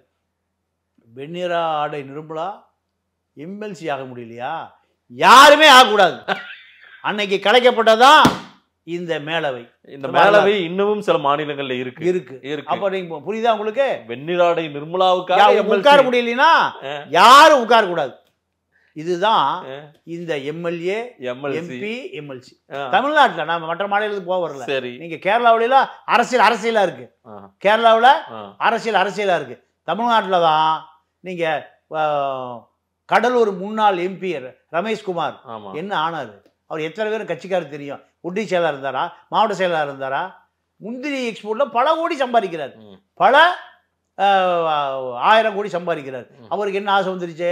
வெண்ணிற ஆடை நிர்மலா எம்எல்சி ஆக முடியலையா, யாருமே ஆகக்கூடாது. அன்னைக்கு கலைக்கப்பட்டதான் இந்த மேலவை. இந்த மேலவை இன்னமும் சில மாநிலங்கள்ல இருக்கு. அப்ப நீங்க புரியுதா உங்களுக்கு? வெண்ணிறாடை நிர்மலாவுக்காக உட்கார முடியலனா யாரும் உட்கார கூடாது. இதுதான் இந்த எம்எல்ஏ எம்பி எம்எல்சி தமிழ்நாட்டில். நாம மற்ற மாநிலத்துக்கு போக வரல. நீங்க கேரளாவில அரசியலா இருக்கு, கேரளாவில் அரசியலா இருக்கு. தமிழ்நாட்டில் தான் நீங்க கடலூர் முன்னாள் எம்பி ரமேஷ்குமார் என்ன ஆனாரு, அவர் எத்தனை பேரும் கட்சிக்காரர் தெரியும். உட்டி செயலாளர் இருந்தாரா, மாவட்ட செயலாளர் இருந்தாரா, முந்திரி எக்ஸ்போர்ட்ல பல கோடி சம்பாதிக்கிறார், பல 1000 கோடி சம்பாதிக்கிறார். அவருக்கு என்ன ஆசை வந்துருச்சு,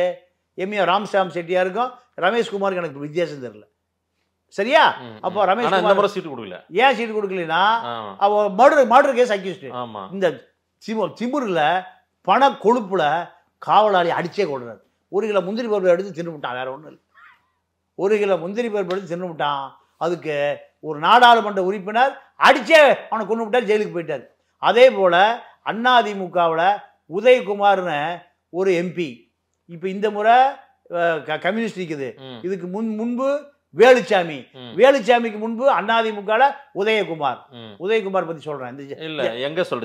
எம்ஏ ராம்சாம் செட்டியாருக்கும் ரமேஷ்குமாருக்கு எனக்கு வித்தியாசம் தெரியல, சரியா? அப்போ ரமேஷ் சீட்டு கொடுக்கல. ஏன் சீட்டு கொடுக்கலன்னா அவ மர்டர் கேஸ் அக்யூஸ்ட். இந்த திமுருல பண கொழுப்புல காவலாளி அடிச்சே கொள்றாரு. 1 கிலோ முந்திரி பருப்பு எடுத்து தின்னுவிட்டான், வேற ஒன்றும் இல்லை. 1 கிலோ முந்திரி பருப்பு எடுத்து தின்னுவிட்டான். அதுக்கு ஒரு நாடாளுமன்ற உறுப்பினர் அடிச்சே அவனை கொண்டு விட்டார், ஜெயிலுக்கு போயிட்டார். அதே போல அதிமுகவில் உதயகுமார்னு ஒரு எம்பி, இப்போ இந்த முறை கம்யூனிஸ்ட் இருக்குது. இதுக்கு முன்பு வேலுச்சாமிக்கு முன்பு அதிமுக உதயகுமார் பத்தி சொல்றேன். எங்க சொல்ற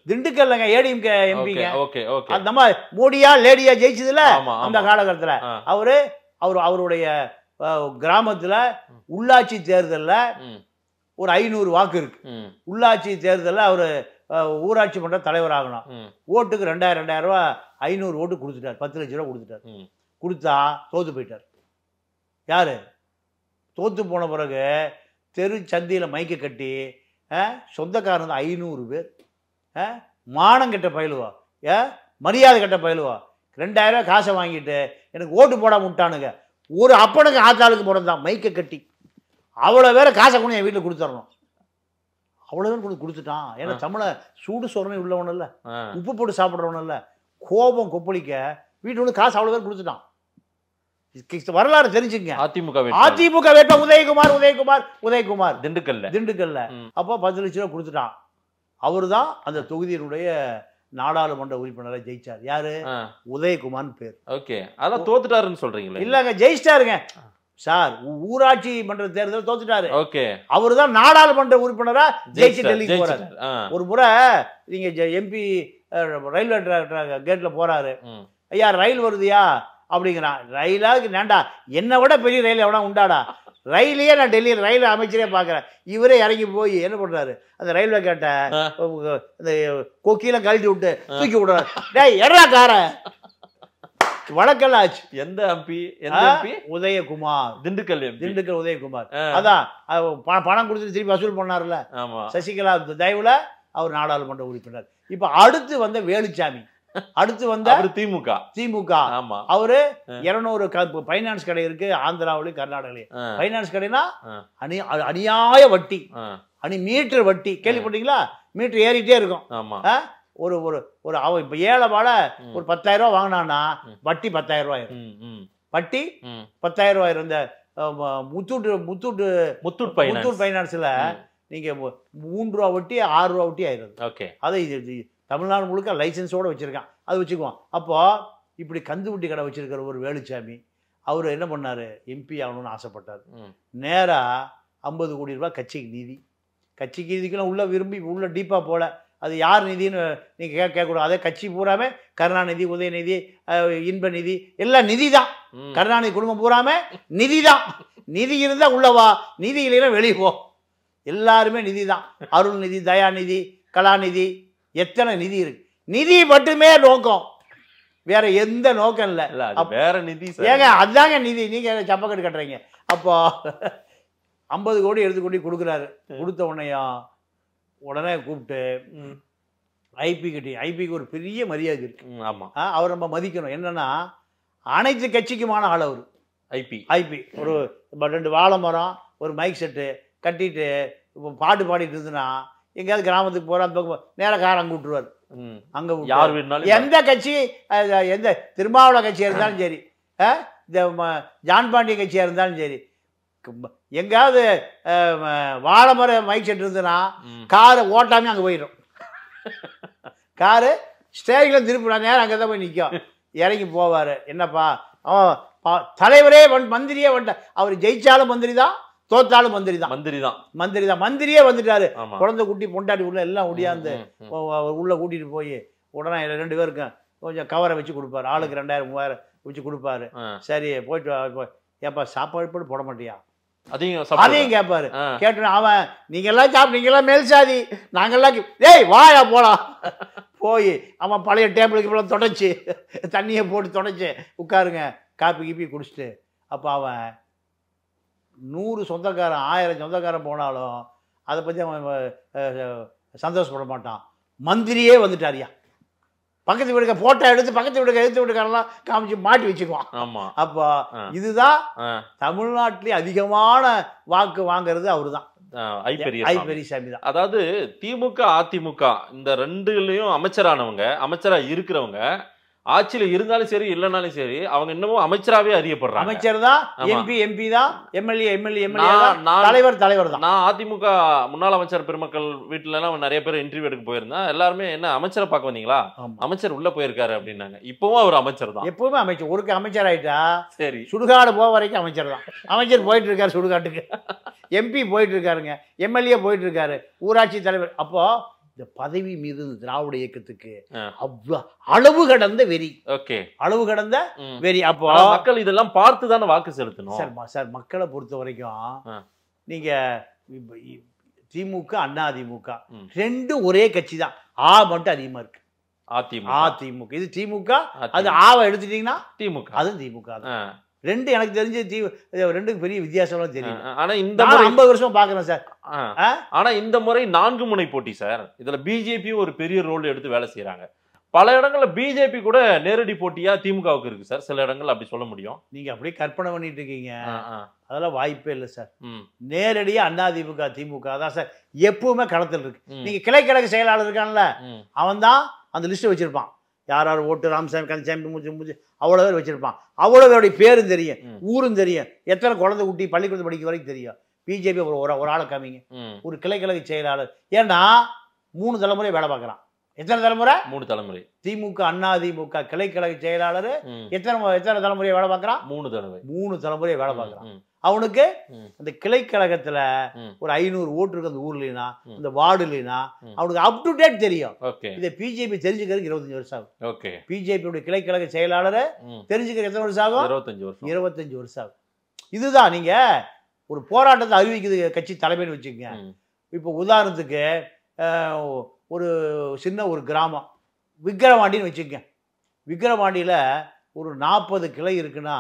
திண்டுக்கல்ங்க ஏடிஎம்கே எம்பிங்க. அந்த மோடியா லேடியா ஜெயிச்சதுல அந்த காலகட்டத்துல அவருடைய கிராமத்துல உள்ளாட்சி தேர்தல்ல ஒரு 500 வாக்கு இருக்கு. உள்ளாட்சி தேர்தல்ல அவரு ஊராட்சி மன்ற தலைவர் ஆகணும். ஓட்டுக்கு 2000 ரூபாய் 500 ஓட்டு கொடுத்துட்டார், 10 லட்சம் ரூபாய் கொடுத்துட்டார். கொடுத்தா தோத்து போயிட்டார். யாரு தோத்து போன பிறகு தெரு சந்தியில் மைக்க கட்டி சொந்தக்காரன் 500 பேர் மானம் கெட்ட பயிலுவா, மரியாதை கெட்ட பயிலுவா, 2000 ரூபாய் காசை வாங்கிட்டு எனக்கு ஓட்டு போடாம விட்டானுங்க. ஒரு அப்பனுக்கு ஆத்தாளுக்கு பிறந்தான் மைக்க கட்டி, அவ்வளோ வேற காசை கொண்டு என் வீட்டில் கொடுத்துடணும். அவ்வளோதான் கொடுத்துட்டான். ஏன்னா தமிழை சூடு சொரணை உள்ளவன இல்லை, உப்பு போட்டு சாப்பிட்றவன இல்லை, கோபம் கொப்பளிக்க வீட்டு வந்து காசு அவ்வளோ பேர் கொடுத்துட்டான். வரலாறு தெரிஞ்சுங்க. அதிமுக வேட்ப உதயகுமார் திண்டுக்கல்ல அப்போ 10 லட்சம் ரூபாய் கொடுத்துட்டான். அவரு தான் அந்த தொகுதியினுடைய நாடாளுமன்ற உறுப்பினரை ஜெயிச்சார். யாரு? உதயகுமார் பேர். ஓகே, அதான் தோத்துட்டாருன்னு சொல்றீங்களா? இல்லங்க, ஜெயிச்சிட்டாருங்க சார். ஊராட்சி மன்ற தேர்தல் தோத்துட்டாரு. ஓகே, அவரு தான் நாடாளுமன்ற உறுப்பினரா ஜெயிச்சு டெல்லிக்கு போறாரு. ஒரு முறை நீங்க எம்பி ரயில்வே கேட்ல போறாரு, ஐயா ரயில் வருதுயா அப்படிங்கிறான். ரயிலாவுக்கு நேண்டா என்னை விட பெரிய ரயில் எவனா உண்டாடா, ரயிலையே நான் டெல்லியில் ரயில் அமைச்சரே பார்க்குறேன். இவரே இறங்கி போய் என்ன பண்ணுறாரு, அந்த ரயில்வே கேட்ட இந்த கொக்கியெல்லாம் கழட்டி விட்டு தூக்கி விடுறாரு. டேய் எடா கார வழக்கெல்லாம் ஆச்சு. எந்த எம்பி? உதயகுமார், திண்டுக்கல் உதயகுமார். அதான் பணம் கொடுத்துட்டு திருப்பி வசூல் பண்ணார்ல சசிகலா தயவுல அவர் நாடாளுமன்ற உறுப்பினர். இப்ப அடுத்து வந்த வேலுச்சாமி, அடுத்து வந்த திமுக. அவரு 200 பைனான்ஸ் கடை இருக்கு ஆந்திராவிலையும் கர்நாடகாலையும். பைனான்ஸ் கடைனா அநியாய வட்டி, மீட்டர் வட்டி கேள்விப்பட்டீங்களா? மீட்டர் ஏறிட்டே இருக்கும். ஒரு ஒரு ஒரு அவ இப்ப ஏழைவாட ஒரு 10,000 ரூபாய் வாங்கினான்னா வட்டி 10,000 ரூபாய், வட்டி 10,000 ரூபாய். இந்த முத்தூட் பைனான்ஸ்ல நீங்க 3 ரூபா வட்டி 6 ரூபா வட்டி ஆயிடுது. அதை தமிழ்நாடு முழுக்க லைசன்ஸோடு வச்சுருக்கான், அது வச்சுக்குவோம். அப்போ இப்படி கந்து வட்டி கடை வச்சிருக்கிற ஒரு வேலுச்சாமி அவர் என்ன பண்ணார், எம்பி ஆகணும்னு ஆசைப்பட்டார். நேராக 50 கோடி ரூபாய் கட்சிக்கு நிதிக்கெல்லாம் உள்ள விரும்பி உள்ள டீப்பாக போல. அது யார் நிதின்னு நீங்கள் கேட்கக்கூடாது. அதே கட்சி பூராமே கருணாநிதி, உதயநிதி, இன்ப நிதி எல்லாம் நிதி தான். கருணாநிதி குடும்பம் பூராமே நிதி தான். நிதி இருந்தால் உள்ளவா, நிதி இல்லைன்னா வெளியே போ. எல்லாருமே நிதி தான். அருள்நிதி, தயாநிதி, கலாநிதி, எத்தனை நிதி இருக்கு. நிதி மட்டுமே நோக்கம், வேற எந்த நோக்கம் இல்லை. வேற நிதி ஏங்க அதுதாங்க நிதி. நீங்க சப்பக்கட்டு கட்டுறீங்க. அப்போ 50 கோடி எடுத்து கொண்டு கொடுக்குறாரு. கொடுத்த உடனே கூப்பிட்டு ஐபிக்கு ஒரு பெரிய மரியாதை இருக்கு. ஆமா, அவர் நம்ம மதிக்கணும். என்னன்னா அனைத்து கட்சிக்குமான ஆள் அவர். ஐபி ஒரு 2 வாழை மரம், ஒரு மைக் செட்டு கட்டிட்டு பாட்டு பாடிட்டு இருந்துன்னா எங்கேயாவது கிராமத்துக்கு போகிற நேர காரம் கூட்டுருவார். அங்கே யார் வேணாலும், எந்த கட்சி, எந்த திருமாவளவன் கட்சியாக இருந்தாலும் சரி, இந்த ஜான் பாண்டிய கட்சியாக இருந்தாலும் சரி, எங்கேயாவது வாழை மரம் மைக் செட் இருந்துன்னா காரை ஓட்டாமே அங்கே போயிடும். காரு ஸ்டேஜில் திருப்பினா நேரம் அங்கே தான் போய் நிற்கும். இறங்கி போவார். என்னப்பா தலைவரே மந்திரியே வந்துட்ட. அவர் ஜெயிச்சாலும் மந்திரி தான், தோத்தாலும் மந்திரி தான். மந்திரியே வந்துட்டாரு. குழந்தை குட்டி பொண்டாட்டி உள்ள எல்லாம் ஒடியாந்து உள்ள கூட்டிட்டு போய் உடனே 2 பேருக்கும் கொஞ்சம் கவரை வச்சு கொடுப்பாரு. ஆளுக்கு 2000 3000 வச்சு கொடுப்பாரு. சரி போயிட்டு ஏப்பா சாப்பாடு போட மாட்டியா அதையும் கேட்பாரு. கேட்டு அவன் நீங்கெல்லாம் நீங்கெல்லாம் மேல் சாதி, நாங்கெல்லாம் டேய் வாயா போலாம். போய் அவன் பழைய டேபிளுக்கு தொடச்சி தண்ணியை போட்டு தொடச்சி உட்காருங்க காப்பி கீப்பி குடிச்சிட்டு. அப்போ அவன் 100 சொந்தக்காரன் 1000 சொந்தக்காரன் போனாலும் அதை பற்றி அவன் சந்தோஷப்பட மாட்டான். மந்திரியே வந்துட்டாரியா. பக்கத்து வீடுக்க போட்டோ எடுத்து பக்கத்து வீடுக்க எழுத்து வீடுக்காரெல்லாம் காமிச்சு மாட்டி வச்சுக்குவான். அப்போ இதுதான் தமிழ்நாட்டிலே அதிகமான வாக்கு வாங்குறது அவரு தான், ஐ பெரியசாமி தான். அதாவது திமுக அதிமுக இந்த 2லயும் அமைச்சரானவங்க, அமைச்சரா இருக்கிறவங்க ஆட்சியில இருந்தாலும் சரி இல்லைனாலும் சரி அவங்க இன்னமும் அமைச்சராகவே அறியப்படுறாங்க. அமைச்சர் தான், எம்பி தான், எம்எல்ஏ தலைவர் தான். நான் அதிமுக முன்னாள் அமைச்சர் பெருமக்கள் வீட்டுல எல்லாம் நிறைய பேர் இன்டர்வியூ எடுக்க போயிருந்தேன். எல்லாருமே என்ன அமைச்சரை பார்க்க வந்தீங்களா, அமைச்சர் உள்ள போயிருக்காரு அப்படின்னாங்க. இப்பவும் அவர் அமைச்சர் தான், எப்பவுமே அமைச்சர். ஒரு அமைச்சர் ஆயிட்டா சரி, சுடுகாடு போக வரைக்கும் அமைச்சர் தான். அமைச்சர் போயிட்டு இருக்காரு சுடுகாட்டுக்கு, எம்பி போயிட்டு இருக்காருங்க, எம்எல்ஏ போயிட்டு இருக்காரு, ஊராட்சி தலைவர். அப்போ இந்த பதவி மீது திராவிட இயக்கத்துக்கு அவ்வளவு அளவு கடந்த வெறி. அளவு கடந்த வெறி. அப்போ மக்கள் இதெல்லாம் பார்த்து தானே வாக்கு செலுத்தணும் சார். மக்களை பொறுத்த வரைக்கும் நீங்க திமுக அதிமுக 2 ஒரே கட்சி தான். மட்டும் அதிகமா இருக்கு அதிமுக. இது திமுக, அது ஆவை எடுத்துட்டீங்கன்னா திமுக, அதுவும் திமுக தான். 2 எனக்கு தெரிஞ்சு 2க்கு பெரிய வித்தியாசம்லாம் தெரியும். ஆனா இந்த முறை 50 வருஷமா பாக்குறேன் சார். ஆனா இந்த முறை 4 முனை போட்டி சார். இதுல பிஜேபி ஒரு பெரிய ரோல் எடுத்து வேலை செய்யறாங்க. பல இடங்கள்ல பிஜேபி கூட நேரடி போட்டியா திமுகவுக்கு இருக்கு சார். சில இடங்கள்ல அப்படி சொல்ல முடியும். நீங்க அப்படியே கற்பனை பண்ணிட்டு இருக்கீங்க. அதெல்லாம் வாய்ப்பே இல்லை சார். நேரடியா அதிமுக திமுக தான் சார் எப்பவுமே களத்தில் இருக்கு. நீங்க கிளைக்கழக செயலாளர் இருக்கான்ல, அவன் தான் அந்த லிஸ்ட் வச்சிருப்பான். யார் யார் ஓட்டு ராமசாமி கந்தசாமி மூச்சு அவ்வளோ பேர் வச்சிருப்பான். அவ்வளோ பேருடைய பேரும் தெரியும், ஊரும் தெரியும், எத்தனை குழந்தை குட்டி பள்ளிக்கூடத்து படிக்க வரைக்கும் தெரியும். பிஜேபி ஒரு ஆளை காமிங்க, ஒரு கிளைக்கழக செயலாளர். ஏன்னா 3 தலைமுறை வேலை பார்க்குறான். எத்தனை தலைமுறை? 3 தலைமுறை. திமுக அதிமுக கிளைக்கழக செயலாளர் எத்தனை தலைமுறையை வேலை பார்க்குறான்? 3 தலைமுறையை வேலை பார்க்குறான். அவனுக்கு அந்த கிளைக்கழகத்துல ஒரு 500 ஓட்டு இருக்கு அந்த ஊர்லனா, அந்த வார்டுலனா, அவனுக்கு அப் டு டேட் தெரியும். இதை பிஜேபி தெரிஞ்சுக்கிறதுக்கு 25 வருஷம் ஆகும். பிஜேபியோட கிளைக்கழக செயலாளர் தெரிஞ்சுக்கிற எத்தனை வருஷம் ஆகும்? 25 வருஷம் ஆகும். இதுதான் நீங்க ஒரு போராட்டத்தை அறிவிக்குது கட்சி தலைமைன்னு வச்சுக்கோங்க. இப்போ உதாரணத்துக்கு ஒரு சின்ன ஒரு கிராமம் விக்கிரவாண்டின்னு வச்சுக்கோங்க. விக்கிரவாண்டியில ஒரு 40 கிளை இருக்குன்னா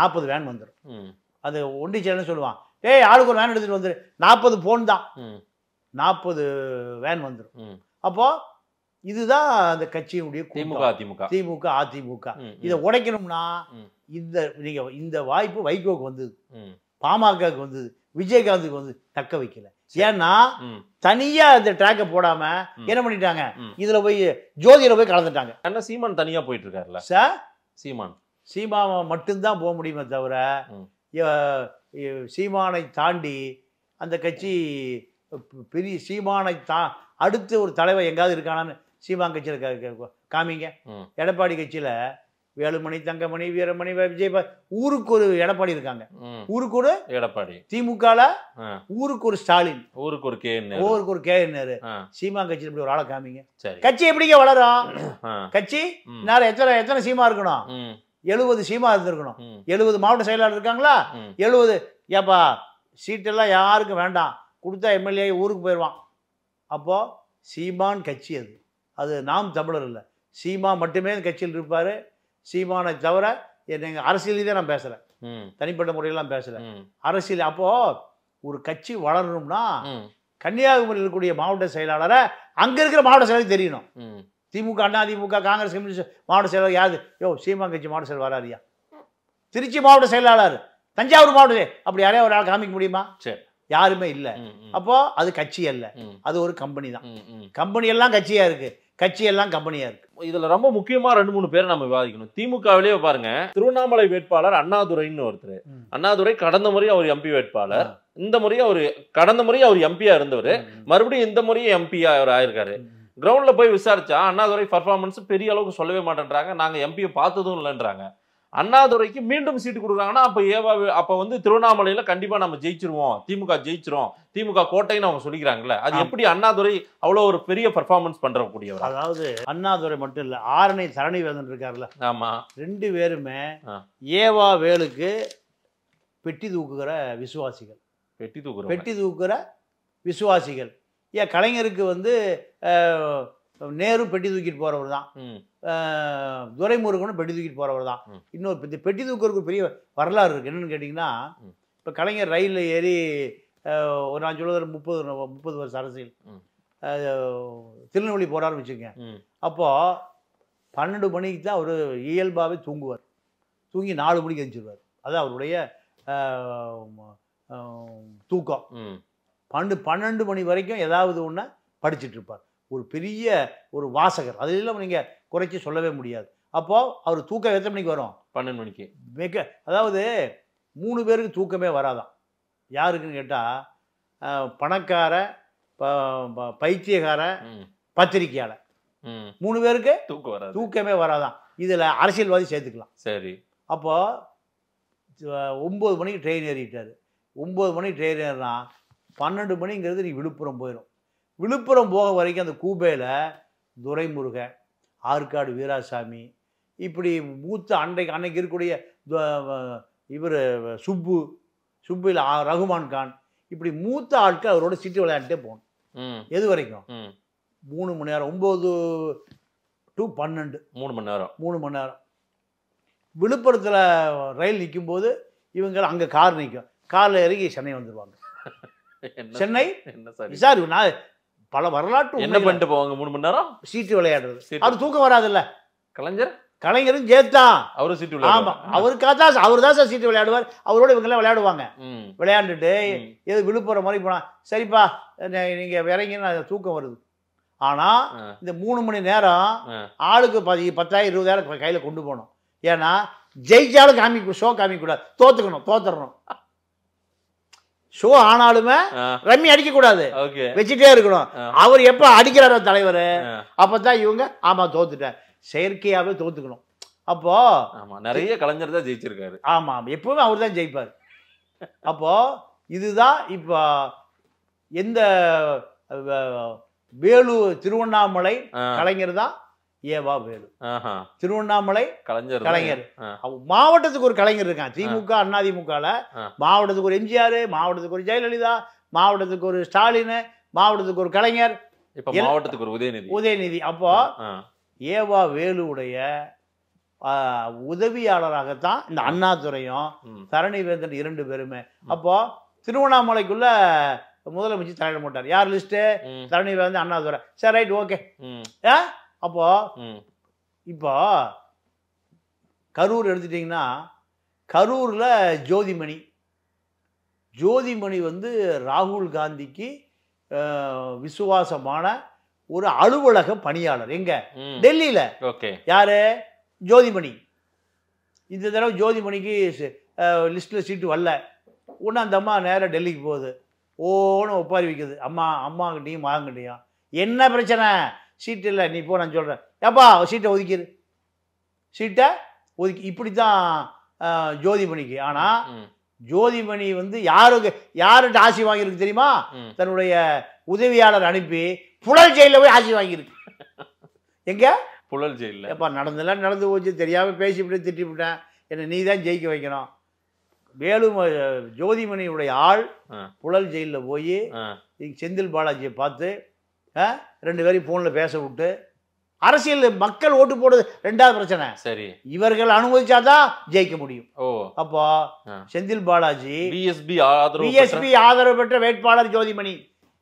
40 வேன் வந்துடும். அது ஒண்டி சேனல்னு சொல்லுவான். ஏய் ஆளுக்கு ஒரு வேன் எடுத்துட்டு வந்துரு, 40 போன் தான், 40 வேன் வந்துடும். அப்போ இதுதான் அந்த கட்சியினுடைய திமுக அதிமுக. இதை உடைக்கணும்னா இந்த வாய்ப்பு வைகோக்கு வந்தது, பாமகவுக்கு வந்தது, விஜயகாந்துக்கு வந்து தக்க வைக்கல. ஏன்னா தனியா இந்த ட்ராக்க போடாம என்ன பண்ணிட்டாங்க, இதுல போய் ஜோதியில போய் கலந்துட்டாங்க. என்ன சீமான் தனியா போயிட்டு இருக்காருல்ல சார், சீமான் மட்டும்தான் போக முடியுமே தவிர சீமானை தாண்டி அந்த கட்சி பெரிய சீமானை அடுத்து ஒரு தலைவர் எங்காவது இருக்கானான்னு சீமான் கட்சியில் காமிங்க. எடப்பாடி கட்சியில வேலுமணி, தங்கமணி, வீரமணி, விஜய், ஊருக்கு ஒரு எடப்பாடி இருக்காங்க, ஊருக்கு ஒரு எடப்பாடி. திமுகல ஊருக்கு ஒரு ஸ்டாலின், ஊருக்கு ஒரு கேஎன்ஆர். சீமான் கட்சியில் இப்படி ஒரு ஆளை காமிங்க. கட்சி எப்படிங்க வளரும்? கட்சி நேரம் எத்தனை சீமா இருக்கணும்? 70 சீமா இருந்திருக்கணும். 70 மாவட்ட செயலாளர் இருக்காங்களா? 70. ஏப்பா சீட்டெல்லாம் யாருக்கும் வேண்டாம், கொடுத்தா எம்எல்ஏ ஊருக்கு போயிடுவான். அப்போது சீமான் கட்சி அது நாம் தமிழர் இல்லை, சீமா மட்டுமே கட்சியில் இருப்பார். சீமானை தவிர எங்கள் அரசியலே தான் நான் பேசுகிறேன், தனிப்பட்ட முறையெல்லாம் பேசுகிறேன் அரசியல். அப்போது ஒரு கட்சி வளரணும்னா கன்னியாகுமரியில் இருக்கக்கூடிய மாவட்ட செயலாளரை அங்கே இருக்கிற மாவட்ட செயலாளர் தெரியணும். திமுக, அண்ணா திமுக, காங்கிரஸ், கம்யூனிஸ்ட் மாவட்ட செயலாளர் யாரு? சீமான் கட்சி மாவட்ட செயலர் வராரியா? திருச்சி மாவட்ட செயலாளர், தஞ்சாவூர் மாவட்ட, அப்படி யாரையா ஒரு ஆள் காமிக்க முடியுமா? சரி, யாருமே இல்லை. அப்போ அது கட்சி அல்ல, அது ஒரு கம்பெனி தான். கம்பெனி எல்லாம் கட்சியா இருக்கு, கட்சி எல்லாம் கம்பெனியா இருக்கு. இதுல ரொம்ப முக்கியமா 2-3 பேரை நம்ம விவாதிக்கணும். திமுகவிலேயே பாருங்க, திருவண்ணாமலை வேட்பாளர் அண்ணாதுரைன்னு ஒருத்தர். அண்ணாதுரை கடந்த முறை அவர் எம்பி வேட்பாளர், இந்த முறையும் அவர் கடந்த முறையும் அவர் எம்பியா இருந்தவர், மறுபடியும் இந்த முறையும் எம்பியா அவர் ஆயிருக்காரு. கிரவுண்ட்ல போய் விசாரிச்சா அண்ணாதுரை பர்ஃபார்மன்ஸ் பெரிய அளவுக்கு சொல்லவே மாட்டேன்றாங்க, நாங்க எம்பியை பார்த்ததும் இல்லைன்றாங்க. அண்ணாதுரைக்கு மீண்டும் சீட்டு கொடுக்குறாங்கன்னா அப்ப வந்து திருவண்ணாமலையில கண்டிப்பா நம்ம ஜெயிச்சிருவோம், திமுக ஜெயிச்சிரும், திமுக கோட்டைன்னு அவங்க சொல்லிக்கிறாங்கல்ல, அது எப்படி அண்ணாதுரை அவ்வளவு ஒரு பெரிய பர்ஃபார்மன்ஸ் பண்றக்கூடியவர்? அதாவது அண்ணாதுரை மட்டும் இல்ல, ஆரணி தரணிவேந்தன் இருக்காருல்ல, ஆமா, 2 பேருமே ஏவா வேலுக்கு பெட்டி தூக்குகிற விசுவாசிகள். பெட்டி தூக்குகிற விசுவாசிகள். ஏன் கலைஞருக்கு வந்து நேரு பெட்டி தூக்கிட்டு போறவர் தான், துரைமுருகனும் பெட்டி தூக்கிட்டு போறவர் தான். இன்னொரு பெட்டி தூக்குறதுக்கு பெரிய வரலாறு இருக்கு. என்னன்னு கேட்டிங்கன்னா, இப்போ கலைஞர் ரயிலில் ஏறி ஒரு நான் சொல்லுறது 30 வருஷம் அரசியல் திருநெல்வேலி போறாருன்னு வச்சுக்கோங்க. அப்போது 12 மணிக்கு தான் அவர் இயல்பாகவே தூங்குவார், தூங்கி 4 மணிக்கு எழுந்திருவார். அது அவருடைய தூக்கம். 12 மணி வரைக்கும் ஏதாவது ஒன்று படிச்சுட்டு இருப்பார். ஒரு பெரிய ஒரு வாசகர், அதெல்லாம் நீங்கள் குறைச்சி சொல்லவே முடியாது. அப்போது அவர் தூக்கம் எத்தனை மணிக்கு வரும்? 12 மணிக்கு. அதாவது 3 பேருக்கு தூக்கமே வராதான். யாருக்குன்னு கேட்டால் பணக்கார, பைத்தியக்கார, பத்திரிக்கையாளர், 3 பேருக்கு தூக்கமே வராதான். இதில் அரசியல்வாதி சேர்த்துக்கலாம். சரி, அப்போது 9 மணிக்கு ட்ரெயின் ஏறிட்டார். 9 மணிக்கு ட்ரெயின் ஏறினா 12 மணிங்கிறது நீ விழுப்புரம் போயிடும். விழுப்புரம் போக வரைக்கும் அந்த கூபையில் துரைமுருகன், ஆற்காடு வீராசாமி, இப்படி மூத்த அன்னைக்கு இருக்கக்கூடிய இவர் சுப்பில் ரகுமான் கான், இப்படி மூத்த ஆட்கள் அவரோட சிட்டு விளையாண்டுட்டே போகணும். எது வரைக்கும்? 3 மணி நேரம், 9 to 12, 3 மணி நேரம். விழுப்புரத்தில் ரயில் நிற்கும்போது இவங்க அங்கே கார் நிற்கும், காரில் இறங்கி சென்னை வந்துடுவாங்க. சென்னை சார், நான் பல வரலாற்று என்ன பண்ணிட்டு போவாங்க 3 மணி நேரம் சீட்டு விளையாடுறது. அது தூக்கம் வராதுல்ல. கலைஞரும் சேர்த்தான் அவரு சீட்டு. ஆமா, அவருக்காக தான், அவர் தான் சார் சீட்டு விளையாடுவார். அவரோட இவங்கெல்லாம் விளையாடுவாங்க. விளையாண்டுட்டு எது விழுப்புரம் மாதிரி போனா, சரிப்பா நீங்க இறங்கினா தூக்கம் வருது. ஆனா இந்த 3 மணி நேரம் ஆளுக்கு 10,000 20,000 கையில கொண்டு போகணும். ஏன்னா ஜெயிச்சாலும் ஷோ காமிக்க கூடாது, தோத்துறணும். ஷோ ஆனாலுமே ரம்மி அடிக்க கூடாது, வச்சுட்டே இருக்கணும். அவர் எப்ப அடிக்கிறாரோ தலைவர், அப்பதான் இவங்க ஆமா தோத்துட்டேன், செயற்கையாவே தோத்துக்கணும். அப்போ நிறைய கலைஞர் தான் ஜெயிச்சிருக்காரு. ஆமா, எப்பவுமே அவர் தான் ஜெயிப்பார். அப்போ இதுதான் இப்போ எந்த வேலு திருவண்ணாமலை கலைஞர் தான் ஏவா வேலு. திருவண்ணாமலை கலைஞர். மாவட்டத்துக்கு ஒரு கலைஞர் இருக்கான். திமுக அண்ணா திமுகல மாவட்டத்துக்கு ஒரு எம்ஜிஆர், மாவட்டத்துக்கு ஒரு ஜெயலலிதா, மாவட்டத்துக்கு ஒரு ஸ்டாலின், மாவட்டத்துக்கு ஒரு கலைஞர், மாவட்டத்துக்கு ஒரு உதயநிதி. அப்போ ஏவா வேலுடைய உதவியாளராகத்தான் இந்த அண்ணாதுரையும் தரணிவேந்தன் 2 பேருமே. அப்போ திருவண்ணாமலைக்குள்ள முதலமைச்சர் தலையிட மாட்டார். யார் லிஸ்ட்டு? தரணிவேந்தன், அண்ணாதுரை. சரி, ரைட், ஓகே. அப்போ இப்போ கரூர் எடுத்துட்டிங்கன்னா, கரூரில் ஜோதிமணி வந்து ராகுல் காந்திக்கு விசுவாசமான ஒரு அலுவலக பணியாளர். எங்க? டெல்லியில். யாரு? ஜோதிமணி. இந்த தடவை ஜோதிமணிக்கு லிஸ்ட்டில் சீட்டு வரல. ஒன்று அந்த அம்மா நேராக டெல்லிக்கு போகுது, ஓன்னு ஒப்பாரி வைக்குது. அம்மாங்கிட்டையும் மகங்கிட்டையும் என்ன பிரச்சனை? சீட்டு இல்லை, நீ போ, நான் சொல்கிறேன். ஏப்பா சீட்டை ஒதுக்கிடு, இப்படி தான் ஜோதிமணிக்கு. ஆனால் ஜோதிமணி வந்து யார்கிட்ட ஆசி வாங்கியிருக்கு தெரியுமா? தன்னுடைய உதவியாளர் அனுப்பி புழல் ஜெயிலில் போய் ஆசி வாங்கியிருக்கு. எங்க? புழல் ஜெயிலில். ஏப்பா நடந்து போச்சு, தெரியாமல் பேசிவிட்டு திட்டிவிட்டேன், என்னை நீ தான் ஜெயிக்க வைக்கணும். ஜோதிமணியுடைய ஆள் புழல் ஜெயிலில் போய் செந்தில் பாலாஜியை பார்த்து 2 பேரையும் ஃபோனில் பேச விட்டு, அரசியல் மக்கள் ஓட்டு போடுறது 2வது பிரச்சனை. சரி, இவர்கள் அனுமதிச்சாதான் ஜெயிக்க முடியும். அப்போ செந்தில் பாலாஜி விஎஸ்பி ஆதரவு பெற்ற வேட்பாளர் ஜோதிமணி.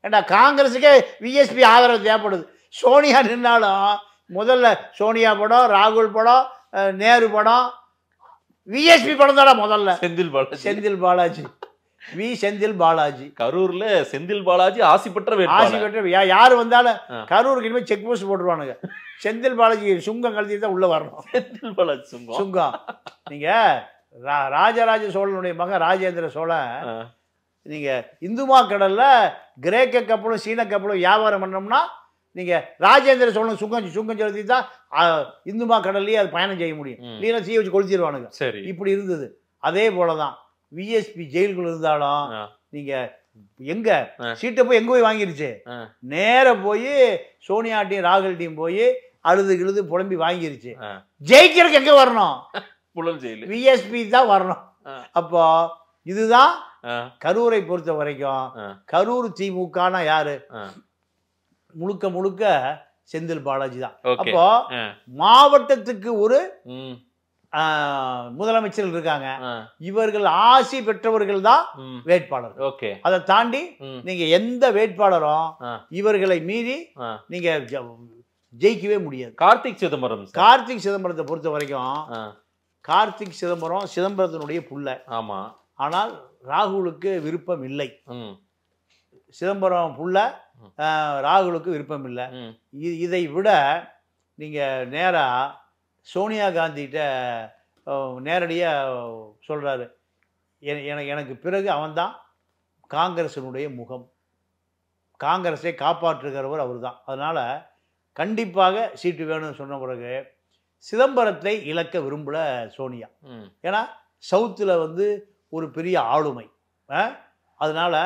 ஏண்டா காங்கிரஸுக்கே விஎஸ்பி ஆதரவு தேவைப்படுது. சோனியா நின்னாலும் முதல்ல சோனியா படம், ராகுல் படம், நேரு படம், விஎஸ்பி படம் தானே முதல்ல. செந்தில் பாலாஜி செந்தில் பாலாஜி கரூர்ல செந்தில் பாலாஜி ஆசி பெற்ற யாரு வந்தாலும் கரூருக்கு இனிமேல் செக் போஸ்ட் போட்டுருவானுங்க. செந்தில் பாலாஜி சுங்கம் கழுத்தி தான் உள்ள வரணும். செந்தில் பாலாஜி சுங்கம். நீங்க ராஜராஜ சோழனுடைய மகன் ராஜேந்திர சோழன், நீங்க இந்துமா கடல்ல கிரேக்க கப்பலும் சீன கப்பலும் வியாபாரம் பண்ணோம்னா நீங்க ராஜேந்திர சோழன் சுங்கம் செலுத்தி தான் இந்துமா கடல்லையே அது பயணம் செய்ய முடியும். இல்லைன்னா சீ வச்சு கொளுத்திடுவானுங்க. சரி, இப்படி இருந்தது. அதே போலதான் விஎஸ்பி ஜெயிலுக்குள்ள இருந்தாலும் நீங்க எங்க சீட்டை போய் எங்க போய் வாங்கிருச்சு, நேர போய் சோனியாட்டையும் ராகுல்டையும் போய் அழுது புலம்பி வாங்கிருச்சு. ஜெயிக்கிறதுக்கு எங்க வரணும்? புழல் ஜெயிலு, விஎஸ்பி தான் வரணும். அப்போ இதுதான் கரூரை பொறுத்த வரைக்கும். கரூர் திமுகனா யாரு? முழுக்க செந்தில் பாலாஜி தான். அப்போ மாவட்டத்துக்கு ஒரு முதலமைச்சர்கள் இருக்காங்க. இவர்கள் ஆசி பெற்றவர்கள் தான் வேட்பாளர். அதை தாண்டி நீங்க எந்த வேட்பாளரும் இவர்களை மீறி நீங்க ஜெயிக்கவே முடியாது. கார்த்திக் சிதம்பரத்தை பொறுத்த வரைக்கும் கார்த்திக் சிதம்பரத்தினுடைய புள்ள. ஆமா, ஆனால் ராகுலுக்கு விருப்பம் இல்லை. சிதம்பரம் புள்ள, ராகுலுக்கு விருப்பம் இல்லை. இதை விட நீங்க நேரா சோனியா காந்திகிட்ட நேரடியாக சொல்கிறாரு, எனக்கு பிறகு அவன்தான் காங்கிரஸினுடைய முகம், காங்கிரஸை காப்பாற்றுகிறவர் அவர் தான். அதனால் கண்டிப்பாக சீட்டு வேணும்னு சொன்ன பிறகு சிதம்பரத்தை இழக்க விரும்பல சோனியா. ஏன்னா சவுத்தில் ஒரு பெரிய ஆளுமை. அதனால்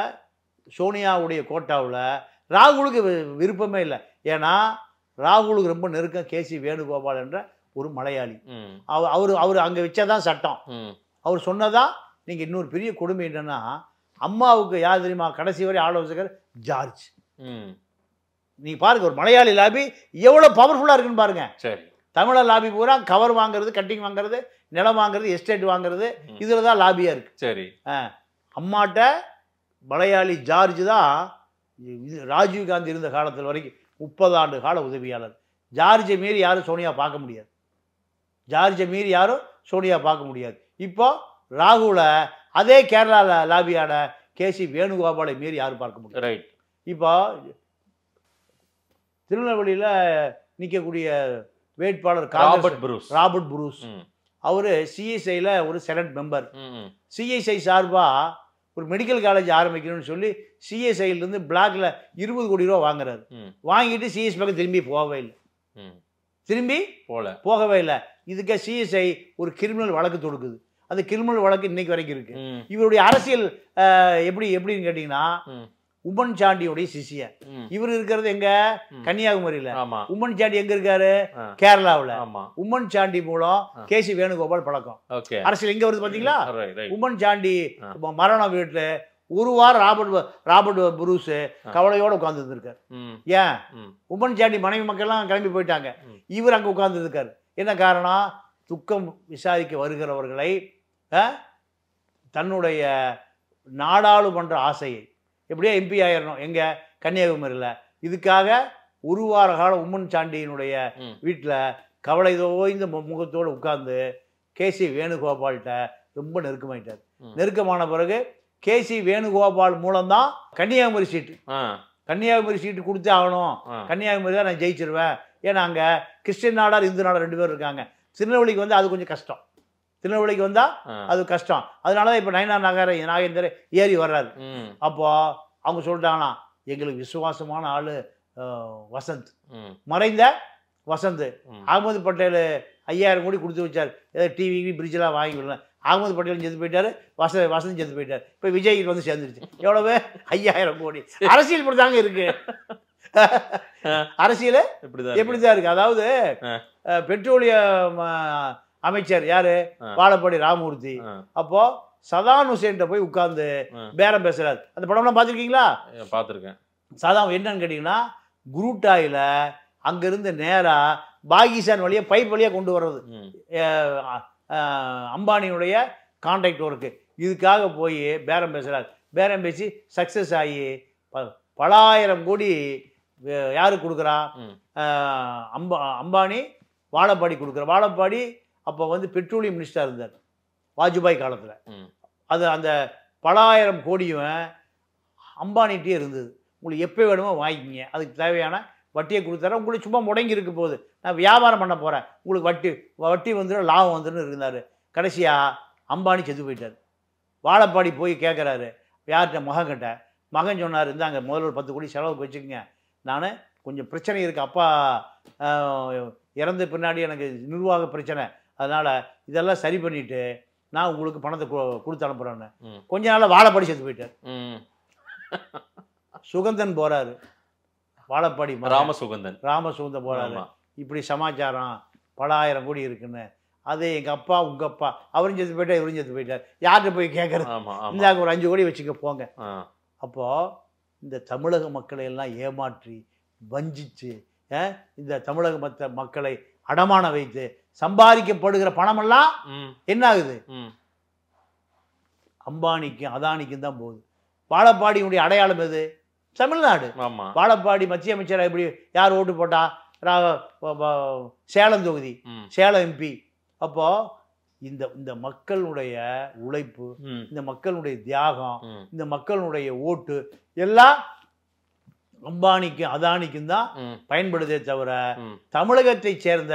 சோனியாவுடைய கோட்டாவில் ராகுலுக்கு விருப்பமே இல்லை. ஏன்னா ராகுலுக்கு ரொம்ப நெருக்கம் கேசி வேணுகோபால் என்ற ஒரு மலையாளி. அவர் அங்கே வச்சாதான் சட்டம். அவர் சொன்னதான். நீங்கள் இன்னொரு பெரிய கொடுமை என்னன்னா, அம்மாவுக்கு யார் தெரியுமா கடைசி வரை ஆலோசகர்? ஜார்ஜ். நீ பாருங்க, ஒரு மலையாளி லாபி எவ்வளோ பவர்ஃபுல்லாக இருக்குன்னு பாருங்க. சரி, தமிழர் லாபி பூரா கவர் வாங்குறது, கட்டிங் வாங்குறது, நிலம் வாங்குறது, எஸ்டேட் வாங்குறது, இதில் தான் லாபியாக இருக்கு. சரி, அம்மாட்ட மலையாளி ஜார்ஜ் தான் ராஜீவ் காந்தி இருந்த காலத்தில் வரைக்கும் 30 ஆண்டு கால உதவியாளர். ஜார்ஜை மீறி யாரும் சோனியா பார்க்க முடியாது. இப்போ ராகுல அதே கேரளா லாபியான கேசி வேணுகோபாலை மீறி யாரும் பார்க்க முடியாது. ரைட். இப்போ திருநெல்வேலியில் நிற்கக்கூடிய வேட்பாளர் ராபர்ட் புரூஸ். அவர் சிஎஸ்ஐயில் ஒரு செனட் மெம்பர். சிஎஸ்ஐ சார்பாக ஒரு மெடிக்கல் காலேஜ் ஆரம்பிக்கணும்னு சொல்லி சிஎஸ்ஐலேருந்து பிளாக்ல 20 கோடி ரூபா வாங்குறாரு. வாங்கிட்டு சிஎஸ் பக்கம் திரும்பி போகவே இல்லை. இதுக்கு சிஎஸ்ஐ ஒரு கிரிமினல் வழக்கு தொடுக்குது. அந்த கிரிமினல் வழக்கு இன்னைக்கு வரைக்கும் இருக்கு. இவருடைய அரசியல் எப்படின்னு கேட்டீங்கன்னா, உம்மன் சாண்டியோடைய சிஷியன். இவர் இருக்கிறது எங்க? கன்னியாகுமரியில. உம்மன் சாண்டி எங்க இருக்காரு? கேரளாவில். உம்மன் சாண்டி மூலம் கேசி வேணுகோபால் பழக்கம். அரசியல் எங்க வருது பாத்தீங்களா? உம்மன் சாண்டி மரணம் வீட்டுல ஒரு வாரம் ராபர்ட் புரூஸ் கவலையோட உட்கார்ந்து இருந்திருக்காரு. ஏன்? உம்மன் சாண்டி மனைவி மக்கள்லாம் கிளம்பி போயிட்டாங்க. இவர் அங்க உட்கார்ந்து இருக்காரு. என்ன காரணம்? துக்கம் விசாரிக்க வருகிறவர்களை தன்னுடைய நாடாளுமன்ற ஆசையை எப்படியா எம்பி ஆயிடணும் எங்க கன்னியாகுமரியில். இதுக்காக ஒரு வார காலம் உம்மன் சாண்டியினுடைய வீட்டில் கவலை தோய்ந்த முகத்தோடு உட்கார்ந்து கேசி வேணுகோபால்கிட்ட ரொம்ப நெருக்கமாயிட்டார். நெருக்கமான பிறகு கேசி வேணுகோபால் மூலம்தான் கன்னியாகுமரி சீட்டு கொடுத்தே ஆகணும். கன்னியாகுமரி தான் நான் ஜெயிச்சிருவேன். ஏன்னா அங்கே கிறிஸ்டின் நாடார் இந்து நாடார் 2 பேர் இருக்காங்க. திருநெல்வேலிக்கு அது கொஞ்சம் கஷ்டம். திருநெல்வேலிக்கு வந்தால் அது கஷ்டம். அதனால தான் இப்போ நயனார் நாகேந்திர ஏறி வர்றாரு. அப்போ அவங்க சொல்லிட்டாங்கன்னா, எங்களுக்கு விசுவாசமான ஆள் வசந்த், மறைந்த வசந்த். அகமது பட்டேல் 5000 கோடி கொடுத்து வச்சார். ஏதாவது டிவி பிரிட்ஜெலாம் வாங்கி விடலாம். அகமது பட்டேல் செத்து போயிட்டாரு, வசந்த் செத்து போயிட்டார். இப்போ விஜய்கிட்ட சேர்ந்துருச்சு. எவ்வளவு? 5000 கோடி. அரசியல் இப்படிதாங்க இருக்கு. அரசியல் எப்படிதான் இருக்கு. அதாவது பெட்ரோலிய அமைச்சர் யாரு? வாழப்பாடி ராமமூர்த்தி. அப்போ சதாம் ஹுசேன்கிட்ட போய் உட்கார்ந்து பேரம் பேசுறாரு. அந்த படம்லாம் பார்த்துருக்கீங்களா? பார்த்துருக்கேன். சதாம் என்னன்னு கேட்டிங்கன்னா, குரூட்டாயில் அங்கேருந்து நேராக பாகிஸ்தான் வழியாக பைப் வழியாக கொண்டு வர்றது அம்பானியுடைய கான்ட்ராக்ட் ஒர்க்கு. இதுக்காக போய் பேரம் பேசுகிறார். பேரம் பேசி சக்ஸஸ் ஆகி பல ஆயிரம் கோடி யாருக்கு கொடுக்குறா? அம்பானி வாழப்பாடி கொடுக்குற. வாழப்பாடி அப்போ வந்து பெட்ரோலியம் மினிஸ்டராக இருந்தார் வாஜ்பாய் காலத்தில். அது அந்த பல ஆயிரம் கோடியும் அம்பானிகிட்டே இருந்தது. உங்களுக்கு எப்போ வேணுமோ வாங்கிக்கிங்க, அதுக்கு தேவையான வட்டியை கொடுத்தாரு. உங்களுக்கு சும்மா முடங்கி இருக்க போகுது, நான் வியாபாரம் பண்ண போகிறேன், உங்களுக்கு வட்டி வந்துடும், லாபம் வந்துடும் இருந்தார். கடைசியாக அம்பானி செத்து போயிட்டார். வாழப்பாடி போய் கேட்குறாரு யார்கிட்ட? மகன்கிட்ட. மகன் சொன்னார், இருந்தாங்க முதல்ல ஒரு 10 கோடி செலவுக்கு வச்சுக்கோங்க, நான் கொஞ்சம் பிரச்சனை இருக்குது, அப்பா இறந்த பின்னாடி எனக்கு நிர்வாக பிரச்சனை, அதனால் இதெல்லாம் சரி பண்ணிவிட்டு நான் உங்களுக்கு பணத்தை கொடுத்து அனுப்புகிறேன்னு. கொஞ்ச நாள் வாழப்பாடி செத்து போயிட்டார். சுகந்தன் போகிறாரு, வாழப்பாடி ராமசுகந்தன் போகிறாரு. இப்படி சமாச்சாரம் பல ஆயிரம் கோடி இருக்குன்னு. அது எங்கள் அப்பா உங்கள் அப்பா அவரும் செத்து போயிட்டார், இவரும் செத்து போயிட்டார், யார்கிட்ட போய் கேட்குறது? இந்தாங்க ஒரு 5 கோடி வச்சுக்க போங்க. அப்போது இந்த தமிழக மக்களை எல்லாம் ஏமாற்றி வஞ்சிச்சு இந்த தமிழக மக்களை அடமான வைத்து சம்பாதிக்கப்படுகிற பணமெல்லாம் என்ன ஆகுது? அம்பானிக்கும் அதானிக்கும் தான் போகுது. வாழப்பாடியினுடைய அடையாளம் எது? தமிழ்நாடு. வாழப்பாடி மத்திய அமைச்சர் எப்படி யார் ஓட்டு போட்டா? சேலம் தொகுதி, சேலம் எம்பி. அப்போ இந்த மக்களுடைய உழைப்பு, இந்த மக்களுடைய தியாகம், இந்த மக்களுடைய ஓட்டு எல்லாம் அம்பானிக்கும் அதானிக்கும் தான் பயன்படுதே தவிர தமிழகத்தை சேர்ந்த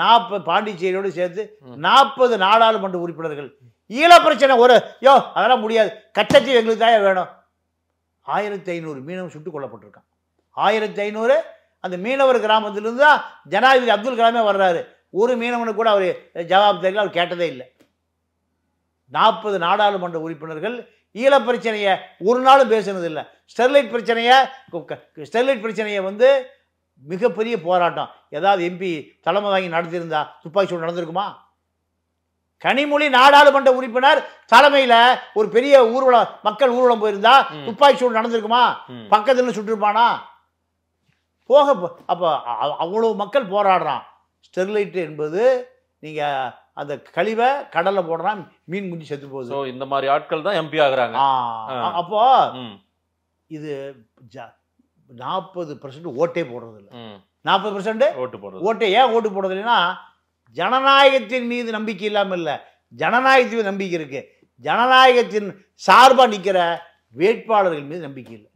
40 பாண்டிச்சேரியோடு சேர்த்து 40 நாடாளுமன்ற உறுப்பினர்கள் ஈழ பிரச்சனை அதெல்லாம் முடியாது, கச்சத்தீவு எங்களுக்கு தான் வேணும். 1500 மீனவர் சுட்டுக் கொல்லப்பட்டிருக்கான். 1500 அந்த மீனவர் கிராமத்திலிருந்து தான் ஜனாதிபதி அப்துல் கலாமே வர்றாரு. ஒரு மீனவனு கூட அவர் ஜவாப் தெரியல, அவர் கேட்டதே இல்லை. 40 நாடாளுமன்ற உறுப்பினர்கள் ஈழ பிரச்சனையை ஒரு நாளும் பேசுனதில்லை. ஸ்டெர்லைட் பிரச்சனையை வந்து மிகப்பெரிய போராட்டம். ஏதாவது எம்பி தலைமை வாங்கி நடத்தியிருந்தா துப்பாக்கி சூடு நடந்திருக்குமா? கனிமொழி நாடாளுமன்ற உறுப்பினர் தலைமையில் ஒரு பெரிய ஊர்வலம், மக்கள் ஊர்வலம் போயிருந்தா துப்பாக்கி சூடு நடந்திருக்குமா? பக்கத்துல சுட்டிருப்பானா? அப்போ அவ்வளவு மக்கள் போராடுறான். ஸ்டெர்லைட் என்பது நீங்கள் அந்த கழிவை கடலில் போடுறான், மீன் குஞ்சு செத்து போகுது. இந்த மாதிரி ஆட்கள் தான் எம்பி ஆகுறாங்க. அப்போ இது 40% ஓட்டே போடுறது இல்லை. 40% ஓட்டே ஏன் ஓட்டு போடுறது இல்லைன்னா, ஜனநாயகத்தின் மீது நம்பிக்கை இல்லாமல் இல்லை, ஜனநாயகத்தின் மீது நம்பிக்கை இருக்கு. ஜனநாயகத்தின் சார்பாக நிற்கிற வேட்பாளர்கள் மீது நம்பிக்கை இல்லை.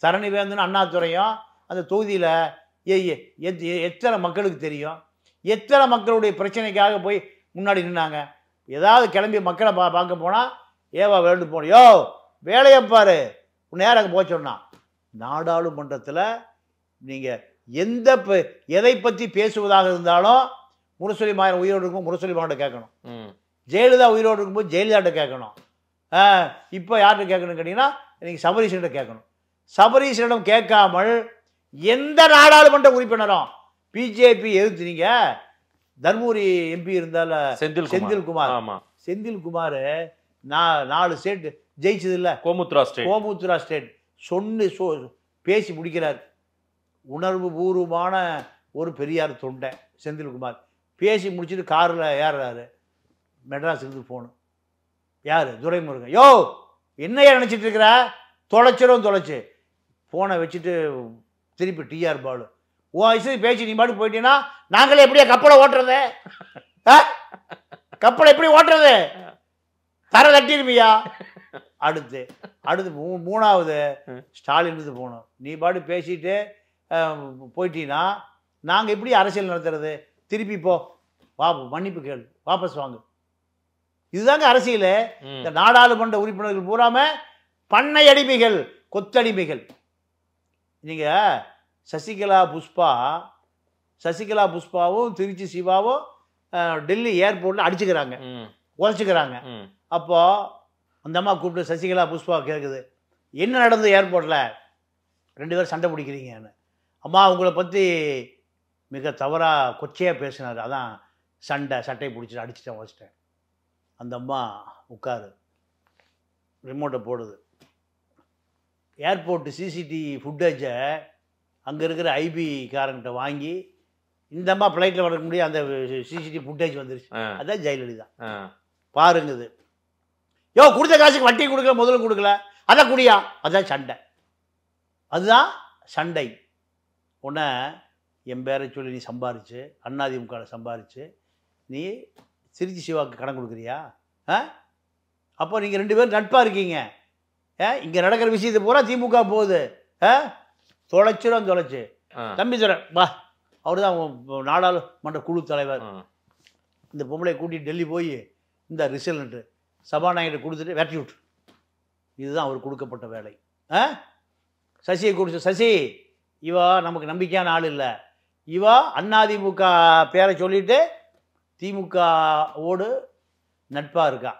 தரணி வேந்தன் அண்ணாதுரையும் அந்த தொகுதியில் எத்தனை மக்களுக்கு தெரியும்? எத்தனை மக்களுடைய பிரச்சனைக்காக போய் முன்னாடி நின்னாங்க? ஏதாவது கிளம்பி மக்களை பார்க்க போனால் ஏவா வேண்டு போனோம், வேலையை பாரு, நேராக போச்சோன்னா. நாடாளுமன்றத்தில் நீங்கள் எதை பற்றி பேசுவதாக இருந்தாலும் முரசொலி மாயன் உயிரோடு இருக்கும்போது முரசொலி மாவட்ட கேட்கணும், ஜெயலலிதா உயிரோடு இருக்கும்போது ஜெயலலிதாட்ட கேட்கணும். இப்போ யார்கிட்ட கேட்கணும்னு கேட்டிங்கன்னா நீங்கள் சபரீஷன்கிட்ட கேட்கணும். சபரீஷனிடம் கேட்காமல் எந்த நாடாளுமன்ற உறுப்பினரும் பிஜேபி எதிர்த்துனீங்க. தர்மபுரி எம்பி இருந்தால செந்தில்குமார் 4 ஸ்டேட் ஜெயிச்சது இல்லை, கோமுத்ரா ஸ்டேட் பேசி முடிக்கிறார். உணர்வு பூர்வமான ஒரு பெரியார் தொண்டை செந்தில்குமார். பேசி முடிச்சுட்டு காரில் ஏறுறாரு, மெட்ராஸுக்கு போகணும். யார்? துரைமுருகன். என்னையா நினச்சிட்டு இருக்கிற? தொலைச்சு ஃபோனை வச்சுட்டு திருப்பி டிஆர் பாலு, வயசு பேச்சு நீ பாட்டு போயிட்டீங்கன்னா நாங்களே எப்படியா கப்பலை ஓட்டுறது? கப்பலை எப்படி ஓட்டுறது? தர தட்டிருமியா? அடுத்து 3வது ஸ்டாலின் போகணும். நீ பாட்டு பேசிட்டு போயிட்டீங்கன்னா நாங்கள் எப்படி அரசியல் நடத்துறது? திருப்பி போ, மன்னிப்பு கேளு, வாபஸ் வாங்கு. இதுதாங்க அரசியல். இந்த நாடாளுமன்ற உறுப்பினர்கள் பூராம பண்ணை அடிமைகள், கொத்தடிமைகள். நீங்கள் சசிகலா புஷ்பாவும் திருச்சி சிவாவும் டெல்லி ஏர்போர்ட்டில் அடிச்சுக்கிறாங்க, உதச்சிக்கிறாங்க. அப்போ அந்த அம்மா கூப்பிட்டு சசிகலா புஷ்பா கேட்குது, என்ன நடந்தது ஏர்போர்ட்டில்? 2 பேரும் சண்டை பிடிக்கிறீங்கன்னு. அம்மா உங்களை பற்றி மிக தவறாக கொச்சையாக பேசினார், அதான் சட்டை பிடிச்சிட்டு அடிச்சுட்டேன், உதச்சிட்டேன். அந்த அம்மா உட்காரு, ரிமோட்டை போடுது. ஏர்போர்ட்டு சிசிடிவி ஃபுட்டேஜை அங்கே இருக்கிற ஐபி காரங்கிட்ட வாங்கி இந்தம்மா ஃப்ளைட்டில் வர முடியும் அந்த சிசிடிவி ஃபுட்டேஜ் வந்துருச்சு. அதுதான் ஜெயலலிதா பாருங்குது. யோ கொடுத்த காசுக்கு வட்டி கொடுக்கல, முதல்ல கொடுக்கல, அதான் குடியா, அதுதான் சண்டை. அதுதான் சண்டை. உன்னை என் பேரை சொல்லி நீ சம்பாரிச்சு அதிமுகவில் சம்பாரிச்சு நீ திருச்சி சிவாவுக்கு கடன் கொடுக்குறியா? அப்போ நீங்கள் 2 பேரும் நட்பாக இருக்கீங்க. இங்கே நடக்கிற விஷயத்தை பூரா திமுக போகுது. தொலைச்சு தம்பி சொல்கிறேன் வா, அவர் தான் நாடாளுமன்ற குழு தலைவர். இந்த பொம்பளை கூட்டிகிட்டு டெல்லி போய் இந்த ரிசல்ட்டு சபாநாயகர் கொடுத்துட்டு வெட்டி விட்டு, இதுதான் அவர் கொடுக்கப்பட்ட வேலை. சசியை கொடுத்து, சசி இவா நமக்கு நம்பிக்கையான ஆள் இல்லை, இவா அதிமுக பேரை சொல்லிட்டு திமுகவோடு நட்பாக இருக்கா.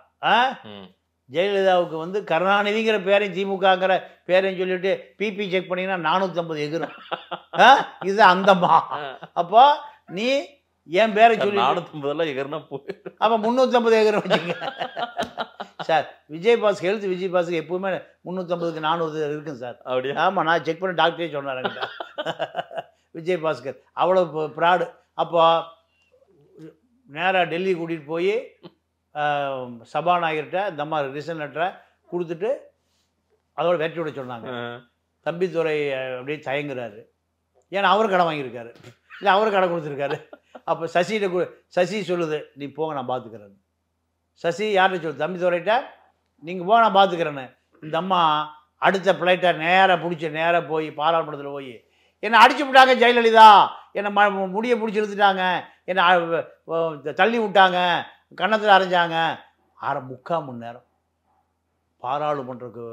ஜெயலலிதாவுக்கு வந்து கருணாநிதிங்கிற பேரையும் திமுகங்கிற பேரையும் சொல்லிட்டு பிபி செக் பண்ணிங்கன்னா 450 எகிரும். இதுதான் அந்தம்மா. அப்போ நீ என் பேரை சொல்லி 450 எகிரனா போய் அப்போ 350 எகிரும் வச்சுங்க sir. Vijay boss health Vijay பாஸுக்கு எப்பவுமே 350க்கு 400 இருக்குங்க சார். அப்படியே? ஆமாம், நான் செக் பண்ணி டாக்டரே சொன்னாருங்க விஜய் பாஸ்கர் அவ்வளோ ப்ராடு. அப்போ நேராக டெல்லி கூட்டிகிட்டு போய் சபாநாயகர்கிட்ட இந்த அம்மா ரிசன் லெட்டரை கொடுத்துட்டு அதோட வெற்றி விட சொன்னாங்க. தம்பித்துறை அப்படியே தயங்குறாரு. ஏன்னா அவர் கடன் வாங்கியிருக்காரு, இல்லை அவர் கடன் கொடுத்துருக்காரு. அப்போ சசி சொல்லுது, நீ போங்க நான் பார்த்துக்கிறேன்னு. சசி யார்கிட்ட சொல்லுது? தம்பித்துறைகிட்ட நீங்கள் போக நான் பார்த்துக்கிறேன்னு. இந்த அம்மா அடுத்த ஃப்ளைட்டை நேராக பிடிச்சி நேராக போய் பாராளுமன்றத்தில் போய் என்னை அடிச்சு விட்டாங்க ஜெயலலிதா, என்னை முடியை பிடிச்சி இழுத்துட்டாங்க, என்னை தள்ளி விட்டாங்க, கன்னத்தில் அரைஞ்சாங்க. 3/4 மணி நேரம் பாராளுமன்றக்கு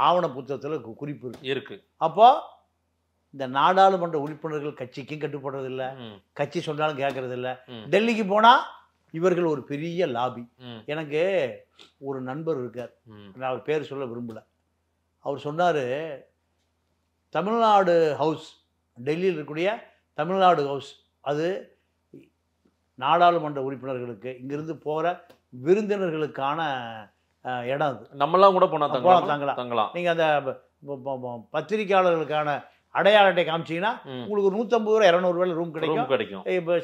ஆவண புத்தகத்தில் குறிப்பு இருக்கு. அப்போ இந்த நாடாளுமன்ற உறுப்பினர்கள் கட்சிக்கும் கட்டுப்படுறதில்லை, கட்சி சொன்னாலும் கேட்கறதில்ல. டெல்லிக்கு போனால் இவர்கள் ஒரு பெரிய லாபி. எனக்கு ஒரு நண்பர் இருக்கார், நான் அவர் பேர் சொல்ல விரும்பலை. அவர் சொன்னார், தமிழ்நாடு ஹவுஸ், டெல்லியில் இருக்கக்கூடிய தமிழ்நாடு ஹவுஸ், அது நாடாளுமன்ற உறுப்பினர்களுக்கு இங்கிருந்து போகிற விருந்தினர்களுக்கான இடம். அது நம்மளாம் கூட போனால் தங்கலாம். நீங்கள் அந்த பத்திரிகையாளர்களுக்கான அடையாள அட்டை காமிச்சிங்கன்னா உங்களுக்கு ஒரு 150 ரூபா 200 ரூபாயில் ரூம் கிடைக்கும். இப்போ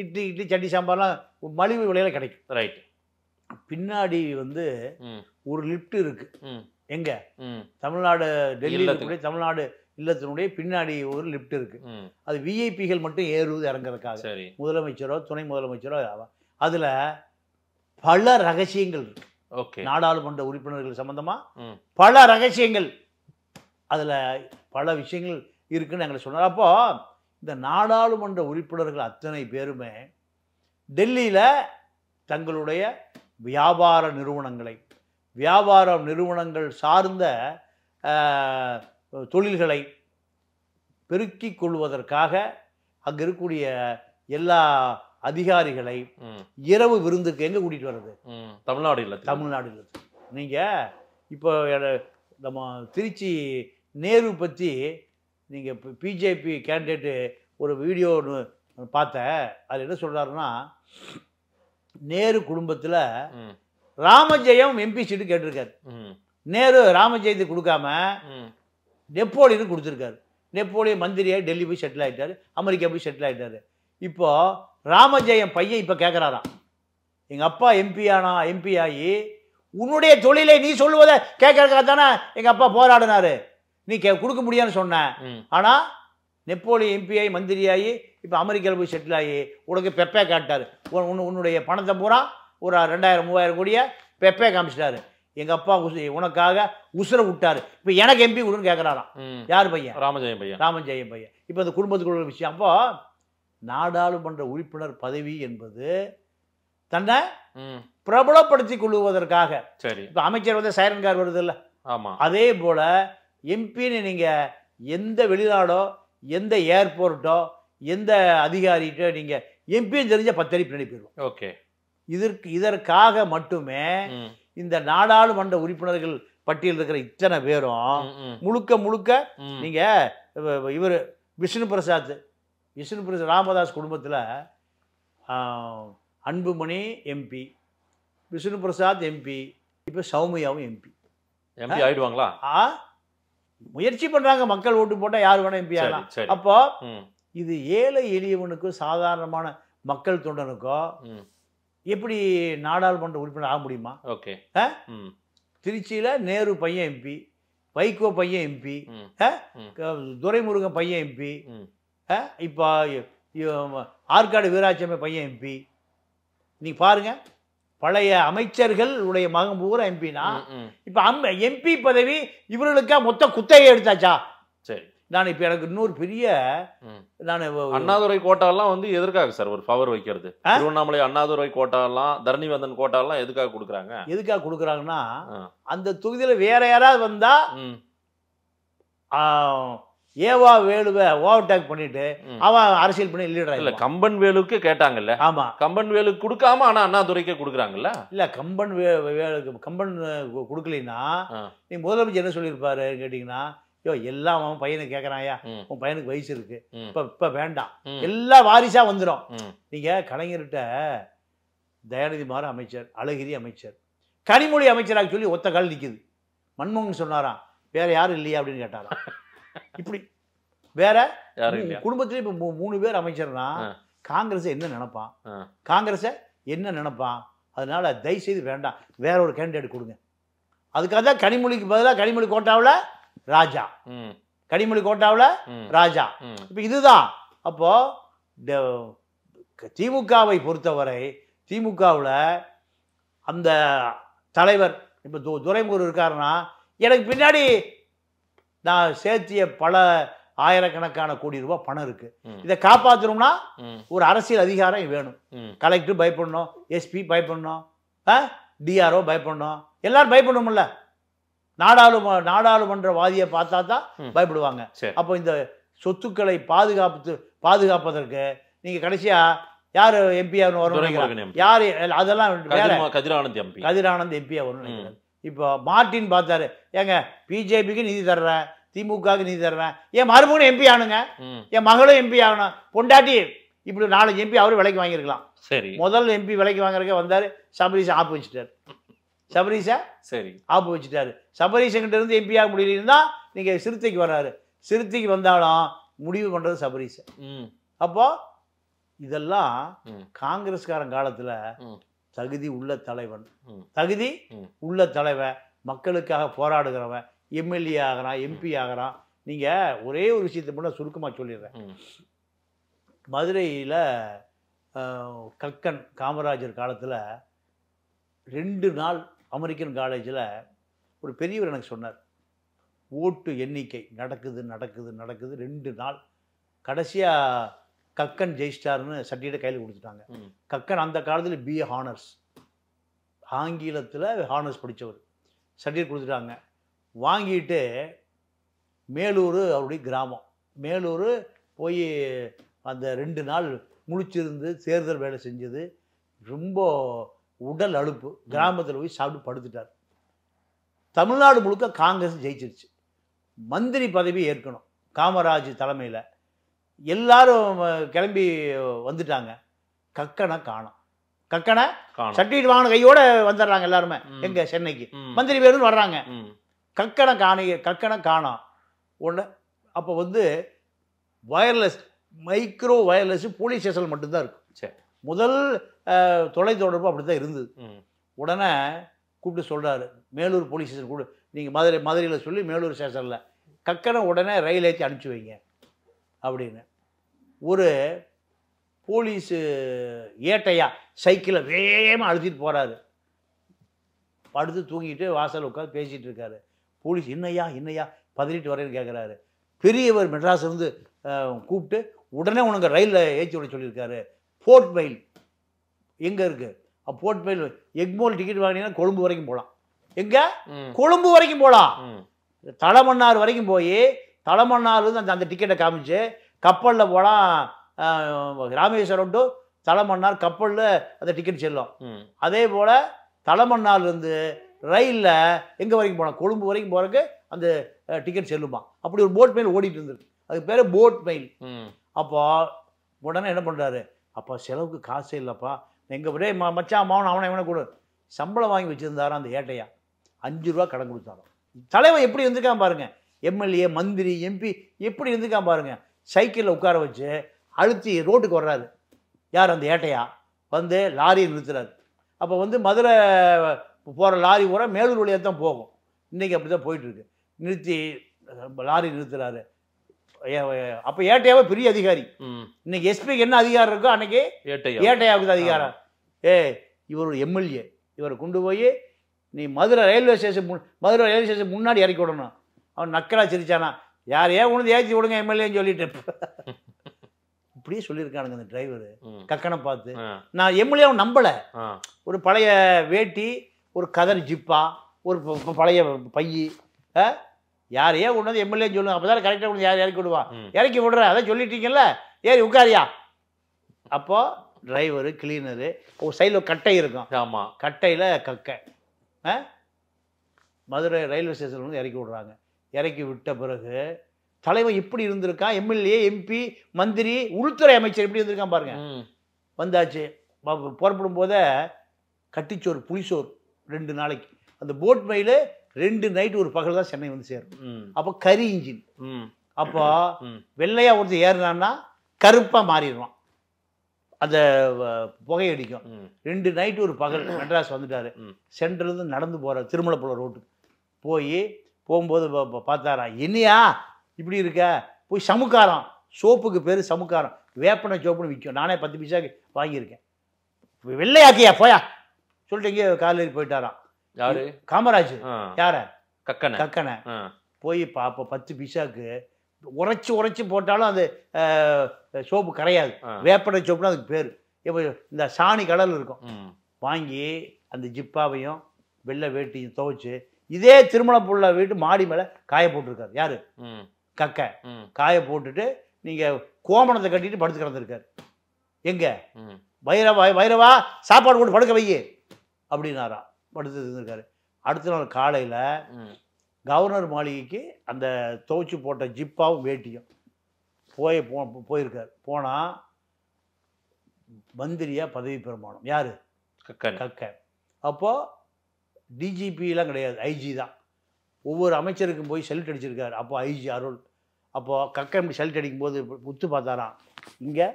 இட்லி சட்னி சாம்பார்லாம் மலிவு விலையில் கிடைக்கும். ரைட். பின்னாடி வந்து ஒரு லிஃப்ட் இருக்கு. எங்க? தமிழ்நாடு டெல்லியில் இருக்கக்கூடிய தமிழ்நாடு இல்லத்தினுடைய பின்னாடி ஒரு லிஃப்ட் இருக்கு. அது விஐபிகள் மட்டும் ஏறுவது இறங்குறதுக்காக. முதலமைச்சரோ துணை முதலமைச்சரோ. அதுல பல ரகசியங்கள் இருக்கு. நாடாளுமன்ற உறுப்பினர்கள் சம்பந்தமா பல ரகசியங்கள், அதுல பல விஷயங்கள் இருக்குன்னு எங்களை சொன்னார். அப்போ இந்த நாடாளுமன்ற உறுப்பினர்கள் அத்தனை பேருமே டெல்லியில தங்களுடைய வியாபார நிறுவனங்கள் சார்ந்த தொழில்களை பெருக்கிக் கொள்வதற்காக அங்கே இருக்கக்கூடிய எல்லா அதிகாரிகளை இரவு விருந்துக்கு எங்கே கூட்டிகிட்டு வர்றது? தமிழ்நாடு இல்லை. நீங்கள் இப்போ நம்ம திருச்சி நேரு பற்றி நீங்கள் பிஜேபி கேண்டிடேட்டு ஒரு வீடியோ பார்த்தேன். அது என்ன சொல்கிறாருன்னா, நேரு குடும்பத்தில் ராமஜெயம் எம்பி சீட்டு கேட்டிருக்காரு. நேரு ராமஜெயத்தை கொடுக்காம நெப்போலியனுக்கு கொடுத்துருக்காரு. நெப்போலியன் மந்திரியாக டெல்லி போய் செட்டில் ஆகிட்டார், அமெரிக்கா போய் செட்டில் ஆகிட்டார். இப்போ ராமஜெயம் பையன் இப்போ கேட்குறாராம், எங்கள் அப்பா எம்பி ஆகி உன்னுடைய தொழிலை நீ சொல்லுவதை கேட்கறதுக்காக தானே எங்கள் அப்பா போராடினாரு, நீ கொடுக்க முடியாதுன்னு சொன்ன. ஆனால் நெப்போலியன் எம்பிஆகி மந்திரியாகி இப்போ அமெரிக்காவில் போய் செட்டில் ஆகி உனக்கு பெப்பே காட்டார். உன்னுடைய பணத்தை பூரா ஒரு 2000-3000 கோடியை பெப்பே காமிச்சிட்டாரு. எங்கள் அப்பா உனக்காக உசுரை விட்டாரு, இப்போ எனக்கு எம்பி கொடுன்னு கேட்குறாராம். யார் பையன்? ராமஜெயம் பையன். இப்போ இந்த குடும்பத்துக்குள்ள விஷயம். அப்போ நாடாளுமன்ற உறுப்பினர் பதவி என்பது தன்னை பிரபலப்படுத்திக் கொள்வதற்காக. சரி, இப்போ அமைச்சர் வந்து சைரன் கார் வருது இல்லை? ஆமாம். அதே போல் எம்பின்னு நீங்கள் எந்த வெளிநாடோ எந்த ஏர்போர்ட்டோ எந்த அதிகாரிகிட்ட நீங்கள் எம்பின்னு தெரிஞ்ச 10 அடி பின்னாடி போயிடுவோம். ஓகே. இதற்காக மட்டுமே இந்த நாடாளுமன்ற உறுப்பினர்கள் பட்டியல் இருக்கிற இத்தனை பேரும் முழுக்க நீங்க இவர் விஷ்ணு பிரசாத் ராமதாஸ் குடும்பத்தில் அன்புமணி எம்பி, விஷ்ணு பிரசாத் எம்பி, இப்போ சௌமியாவும் எம்பி. எம்பி ஆயிடுவாங்களா? முயற்சி பண்றாங்க. மக்கள் ஓட்டு போட்டா யார் வேணா எம்பி ஆகலாம். அப்போ இது ஏழை எளியவனுக்கும் சாதாரணமான மக்கள் தொண்டனுக்கோ எப்படி நாடாளுமன்ற உறுப்பினர் ஆக முடியுமா? ஓகே. திருச்சியில நேரு பையன் எம்பி, வைகோ பையன் எம்பி, துரைமுருகன் பையன் எம்பி, இப்போ ஆற்காடு வீராட்சியம்மை பையன் எம்பி. நீ பாருங்க, பழைய அமைச்சர்கள் உடைய மகன் பூரா எம்பினா இப்ப எம்பி பதவி இவர்களுக்கா மொத்த குத்தகை எடுத்தாச்சா? சரி, நான் இப்ப எனக்கு இன்னொரு பெரிய அண்ணாதுரை கோட்டாலாம் வந்து எதற்காக சார் ஒரு பவர் வைக்கிறது? திருவண்ணாமலை அண்ணாதுரை கோட்டாலாம், தரணிவந்தன் கோட்டாலாம் எதுக்காக கொடுக்குறாங்க? எதுக்காக கொடுக்குறாங்கன்னா, அந்த தொகுதியில வேற யாராவது வந்தா ஏவா வேலுவை ஓவர்டேக் பண்ணிட்டு அவன் அரசியல் பண்ணி லீடர். இல்ல கம்பன் வேலுக்கு கேட்டாங்கல்ல? ஆமா, கம்பன் வேலுக்கு கொடுக்காம ஆனா அண்ணாதுரைக்கே கொடுக்குறாங்கல்ல? இல்ல கம்பன் வேலுக்கு கம்பன் கொடுக்கலைன்னா நீ முதலமைச்சர் என்ன சொல்லியிருப்பாரு கேட்டீங்கன்னா, யோ எல்லாம் அவன் பையனுக்கு கேட்கறாயா, உன் பையனுக்கு வயசு இருக்கு, இப்ப வேண்டாம், எல்லாம் வாரிசா வந்துடும். நீங்க கலைஞர்கிட்ட தயாநிதி மாறன் அமைச்சர், அழகிரி அமைச்சர், கனிமொழி அமைச்சராக சொல்லி ஒத்த கால் நிக்குது. மன்மோகன் சொன்னாராம் வேற யாரும் இல்லையா அப்படின்னு கேட்டாராம். இப்படி வேற குடும்பத்திலே இப்ப 3 பேர் அமைச்சர்னா காங்கிரஸ் என்ன நினைப்பான்? காங்கிரஸ என்ன நினைப்பான்? அதனால தயவு செய்து வேண்டாம், வேற ஒரு கேண்டிடேட் கொடுங்க. அதுக்காக தான் கனிமொழிக்கு பதிலாக கனிமொழி கோட்டாவில் ராஜா, கனிமொழி கோட்டாவில் ராஜா. இப்ப இதுதான். அப்போ திமுகவை பொறுத்தவரை திமுகவில் அந்த தலைவர் இப்ப துரைமுருகன் இருக்காருன்னா, எனக்கு பின்னாடி நான் சேர்த்திய பல ஆயிரக்கணக்கான கோடி ரூபாய் பணம் இருக்கு, இதை காப்பாற்றணும்னா ஒரு அரசியல் அதிகாரம் வேணும். கலெக்டர் பயப்படணும், எஸ்பி பயப்படணும், டிஆர்ஓ பயப்படணும், எல்லாரும் பயப்படணும்ல. நாடாளுமன்றவாதியை பார்த்தா தான் பயப்படுவாங்க. அப்போ இந்த சொத்துக்களை பாதுகாப்பதற்கு நீங்க கடைசியா யாரு எம்பியா வரும்? யாரு அதெல்லாம் கதிரானந்த் எம்பியா வரும். இப்போ மார்டின் பார்த்தாரு, ஏங்க பிஜேபிக்கு நிதி தர்றேன், திமுகவுக்கு நிதி தர்றேன், என் மருமகனும் எம்பி ஆகணுங்க, என் மகளும் எம்பி ஆகணும், பொண்டாட்டி இப்படி 4 எம்பி அவரு விலைக்கு வாங்கியிருக்கலாம். சரி, முதல் எம்பி விலைக்கு வாங்குறதுக்கு வந்தாரு, சபரீஷை ஆப்பு வச்சுட்டாரு. சபரீஷை சரி ஆப்பு வச்சுட்டாரு. சபரீஷங்கிட்ட இருந்து எம்பி ஆக முடியலன்னா நீங்க சிறுத்தைக்கு வர்றாரு. சிறுத்தைக்கு வந்தாலும் முடிவு பண்றது சபரீஷ. அப்போ இதெல்லாம் காங்கிரஸ்காரன் காலத்துல தகுதி உள்ள தலைவன், தகுதி உள்ள தலைவன், மக்களுக்காக போராடுகிறவன், எம்எல்ஏ ஆகிறான், எம்பி ஆகிறான். நீங்க ஒரே ஒரு விஷயத்தை மட்டும் சுருக்கமா சொல்லிடுறேன். மதுரையில் கக்கன் காமராஜர் காலத்தில் 2 நாள் அமெரிக்கன் காலேஜில் ஒரு பெரியவர் எனக்கு சொன்னார், ஓட்டு எண்ணிக்கை நடக்குது 2 நாள், கடைசியாக கக்கன் ஜெயிஸ்டார்னு சர்டிஃபிகேட் கையில் கொடுத்துட்டாங்க. கக்கன் அந்த காலத்தில் பிஏ ஹானர்ஸ், ஆங்கிலத்தில் ஹானர்ஸ் படித்தவர், சர்டிஃபிகேட் கொடுத்துட்டாங்க. வாங்கிட்டு மேலூர் அவருடைய கிராமம், மேலூர் போய் அந்த 2 நாள் முழிச்சிருந்து தேர்தல் வேலை செஞ்சது, ரொம்ப உடல் அலுப்பு, கிராமத்தில் போய் சாப்பிட்டு படுத்துட்டார். தமிழ்நாடு முழுக்க காங்கிரஸ் ஜெயிச்சிருச்சு. மந்திரி பதவி ஏற்கணும் காமராஜ் தலைமையில், எல்லாரும் கிளம்பி வந்துட்டாங்க. கக்கனை காணோம். கக்கனை சர்டிஃபிகேட் வாங்கின கையோட வந்துடுறாங்க எல்லாருமே. எங்க சென்னைக்கு மந்திரி வேணும்னு வர்றாங்க. கக்கனை காணோம். ஒன்று அப்போ wireless, micro wireless police station மட்டும்தான் இருக்கும். சரி, முதல் தொலைத்தொடர்பு அப்படி தான் இருந்தது. உடனே கூப்பிட்டு சொல்கிறாரு, மேலூர் போலீஸ் ஸ்டேஷன் கூட நீங்கள் மதுரையில் சொல்லி மேலூர் ஸ்டேஷனில் கக்கனை உடனே ரயில் ஏற்றி அனுப்பிச்சி வைங்க அப்படின்னு. ஒரு போலீஸு ஏட்டையா சைக்கிளை வேகமாக அழுத்திட்டு போகிறாரு. படுத்து தூங்கிட்டு வாசல் உட்காந்து பேசிகிட்டு இருக்காரு. போலீஸ் என்னையா பதறிட்டு வரேன்னு கேட்குறாரு. பெரியவர் மெட்ராஸ்லேருந்து கூப்பிட்டு உடனே உனக்கு ரயிலில் ஏற்றி விட சொல்லியிருக்காரு. போர்ட் மெயில் எங்கே இருக்குது? போர்ட் மெயில் எக்மோல் டிக்கெட் வாங்கினீங்கன்னா கொழும்பு வரைக்கும் போகலாம். எங்கே? கொழும்பு வரைக்கும் போகலாம். தலைமன்னார் வரைக்கும் போய் தலைமன்னார்லேருந்து அந்த டிக்கெட்டை காமிச்சு கப்பலில் போகலாம். ராமேஸ்வரம் டு தலைமன்னார் கப்பலில் அந்த டிக்கெட் செல்லும். அதே போல் தலைமன்னார்லேருந்து ரயிலில் எங்கே வரைக்கும் போகலாம்? கொழும்பு வரைக்கும் போகிறதுக்கு அந்த டிக்கெட் செல்லுமா. அப்படி ஒரு போட் மெயில் ஓடிட்டு இருந்தது. அதுக்கு பேர் போட் மெயில். அப்போ உடனே என்ன பண்ணுறாரு, அப்போ செலவுக்கு காசு இல்லைப்பா, எங்கள் மச்சான் மாவன் அவனை கொடு. சம்பளம் வாங்கி வச்சுருந்தாரா அந்த ஏட்டையா, 5 ரூபா கடன் கொடுத்தாரோ. தலைவன் எப்படி இருந்திருக்கான் பாருங்க. எம்எல்ஏ மந்திரி எம்பி எப்படி இருந்திருக்கான் பாருங்க. சைக்கிளில் உட்கார வச்சு அழுத்தி ரோட்டுக்கு வர்றாரு. யார் அந்த ஏட்டையா வந்து லாரியை நிறுத்துறாரு. அப்போ வந்து மதுரை போகிற லாரி பூரா மேலூர் வழியாக தான் போகும். இன்றைக்கி அப்படி தான் போயிட்டுருக்கு. நிறுத்தி லாரி நிறுத்துறாரு. அப்போ ஏட்டையாவே பெரிய அதிகாரி. இன்னைக்கு எஸ்பிக்கு என்ன அதிகாரம் இருக்கோ அன்னைக்கு ஏட்டையாவுக்கு அதிகாரம். இவர் ஒரு எம்எல்ஏ. இவரை கொண்டு போய் நீ மதுரை ரயில்வே ஸ்டேஷன் முன்னாடி இறக்கி விடணும். அவன் நக்கலா சிரிச்சானா, யாரையே உணர்ந்து ஏற்றி விடுங்க எம்எல்ஏன்னு சொல்லிட்டு. இப்படியே சொல்லியிருக்கானுங்க அந்த டிரைவரு கக்கனை பார்த்து. நான் எம்எல்ஏவும் நம்பலை. ஒரு பழைய வேட்டி, ஒரு கதர் ஜிப்பா, ஒரு பழைய பையி, யாரையே கொண்டு வந்து எம்எல்ஏன்னு சொல்லுங்க. அப்போ தான் கரெக்டாக கொண்டு யார் இறக்கி விடுவா. இறக்கி விடுற அதான் சொல்லிட்டீங்கல்ல, ஏறி உட்காரியா. அப்போ டிரைவரு கிளீனரு ஒரு சைடில் கட்டை இருக்கும். ஆமாம், கட்டையில் கக்கை. மதுரை ரயில்வே ஸ்டேஷனில் வந்து இறக்கி விடுறாங்க. இறக்கி விட்ட பிறகு தலைவன் இப்படி இருந்திருக்கான். எம்எல்ஏ எம்பி மந்திரி உள்துறை அமைச்சர் எப்படி இருந்திருக்கான் பாருங்க. வந்தாச்சு. புறப்படும் போதே கட்டிச்சோறு புளிசோறு 2 நாளைக்கு. அந்த போட் மையில் 2 நைட்டு ஒரு பகல் தான் சென்னை வந்து சேரும். அப்போ கரி இன்ஜின். அப்போ வெள்ளையா ஒருத்தர் ஏறினான்னா கருப்பாக மாறிடுவான். அந்த புகையடிக்கும். 2 நைட்டு ஒரு பகல் மெட்ராஸ் வந்துட்டாரு. சென்ட்ரலேருந்து நடந்து போகிறார் திருமலைப்புழை ரோட்டுக்கு. போகும்போது பார்த்தாரா, என்னையா இப்படி இருக்க, போய் சமுக்காரம், சோப்புக்கு பேர் சமுக்காரம், வேப்பனை சோப்புன்னு விற்கும். நானே 10 பைசாக்கு வாங்கியிருக்கேன். வெள்ளையாக்கியா போயா சொல்லிட்டு எங்கேயோ காலேரி போயிட்டாராம். யாரு? காமராஜ். யார? கக்கனை. போய் பார்ப்போம் 10 பைசாக்கு உரைச்சி போட்டாலும் அது சோப்பு கரையாது. வேப்பனை சோப்புன்னு அதுக்கு பேர். இப்போ இந்த சாணி கடல் இருக்கும். வாங்கி அந்த ஜிப்பாவையும் வெள்ளை வேட்டியும் துவைச்சு இதே திருமலைப்புழை வீட்டு மாடி மேலே காய போட்டிருக்காரு. யாரு? கக்கை. காய போட்டுட்டு நீங்கள் கோமணத்தை கட்டிட்டு படுத்து கிடந்திருக்காரு. எங்க? வைரவா சாப்பாடு போட்டு படுக்க வையே அப்படின்னாரா. படுத்து இருந்திருக்காரு. அடுத்த நாள் காலையில் கவர்னர் மாளிகைக்கு அந்த துவைச்சு போட்ட ஜிப்பாவும் வேட்டியும் போயிருக்கார். போனால் மந்திரியாக பதவி பிரமாணம். யார்? கக்கை. அப்போது டிஜிபிலாம் கிடையாது, ஐஜி தான். ஒவ்வொரு அமைச்சருக்கும் போய் செல்ட் அடிச்சிருக்காரு. அப்போ ஐஜி அருள். அப்போது கக்கை இப்படி செல்ட் அடிக்கும்போது முத்து பார்த்தாராம், இங்கே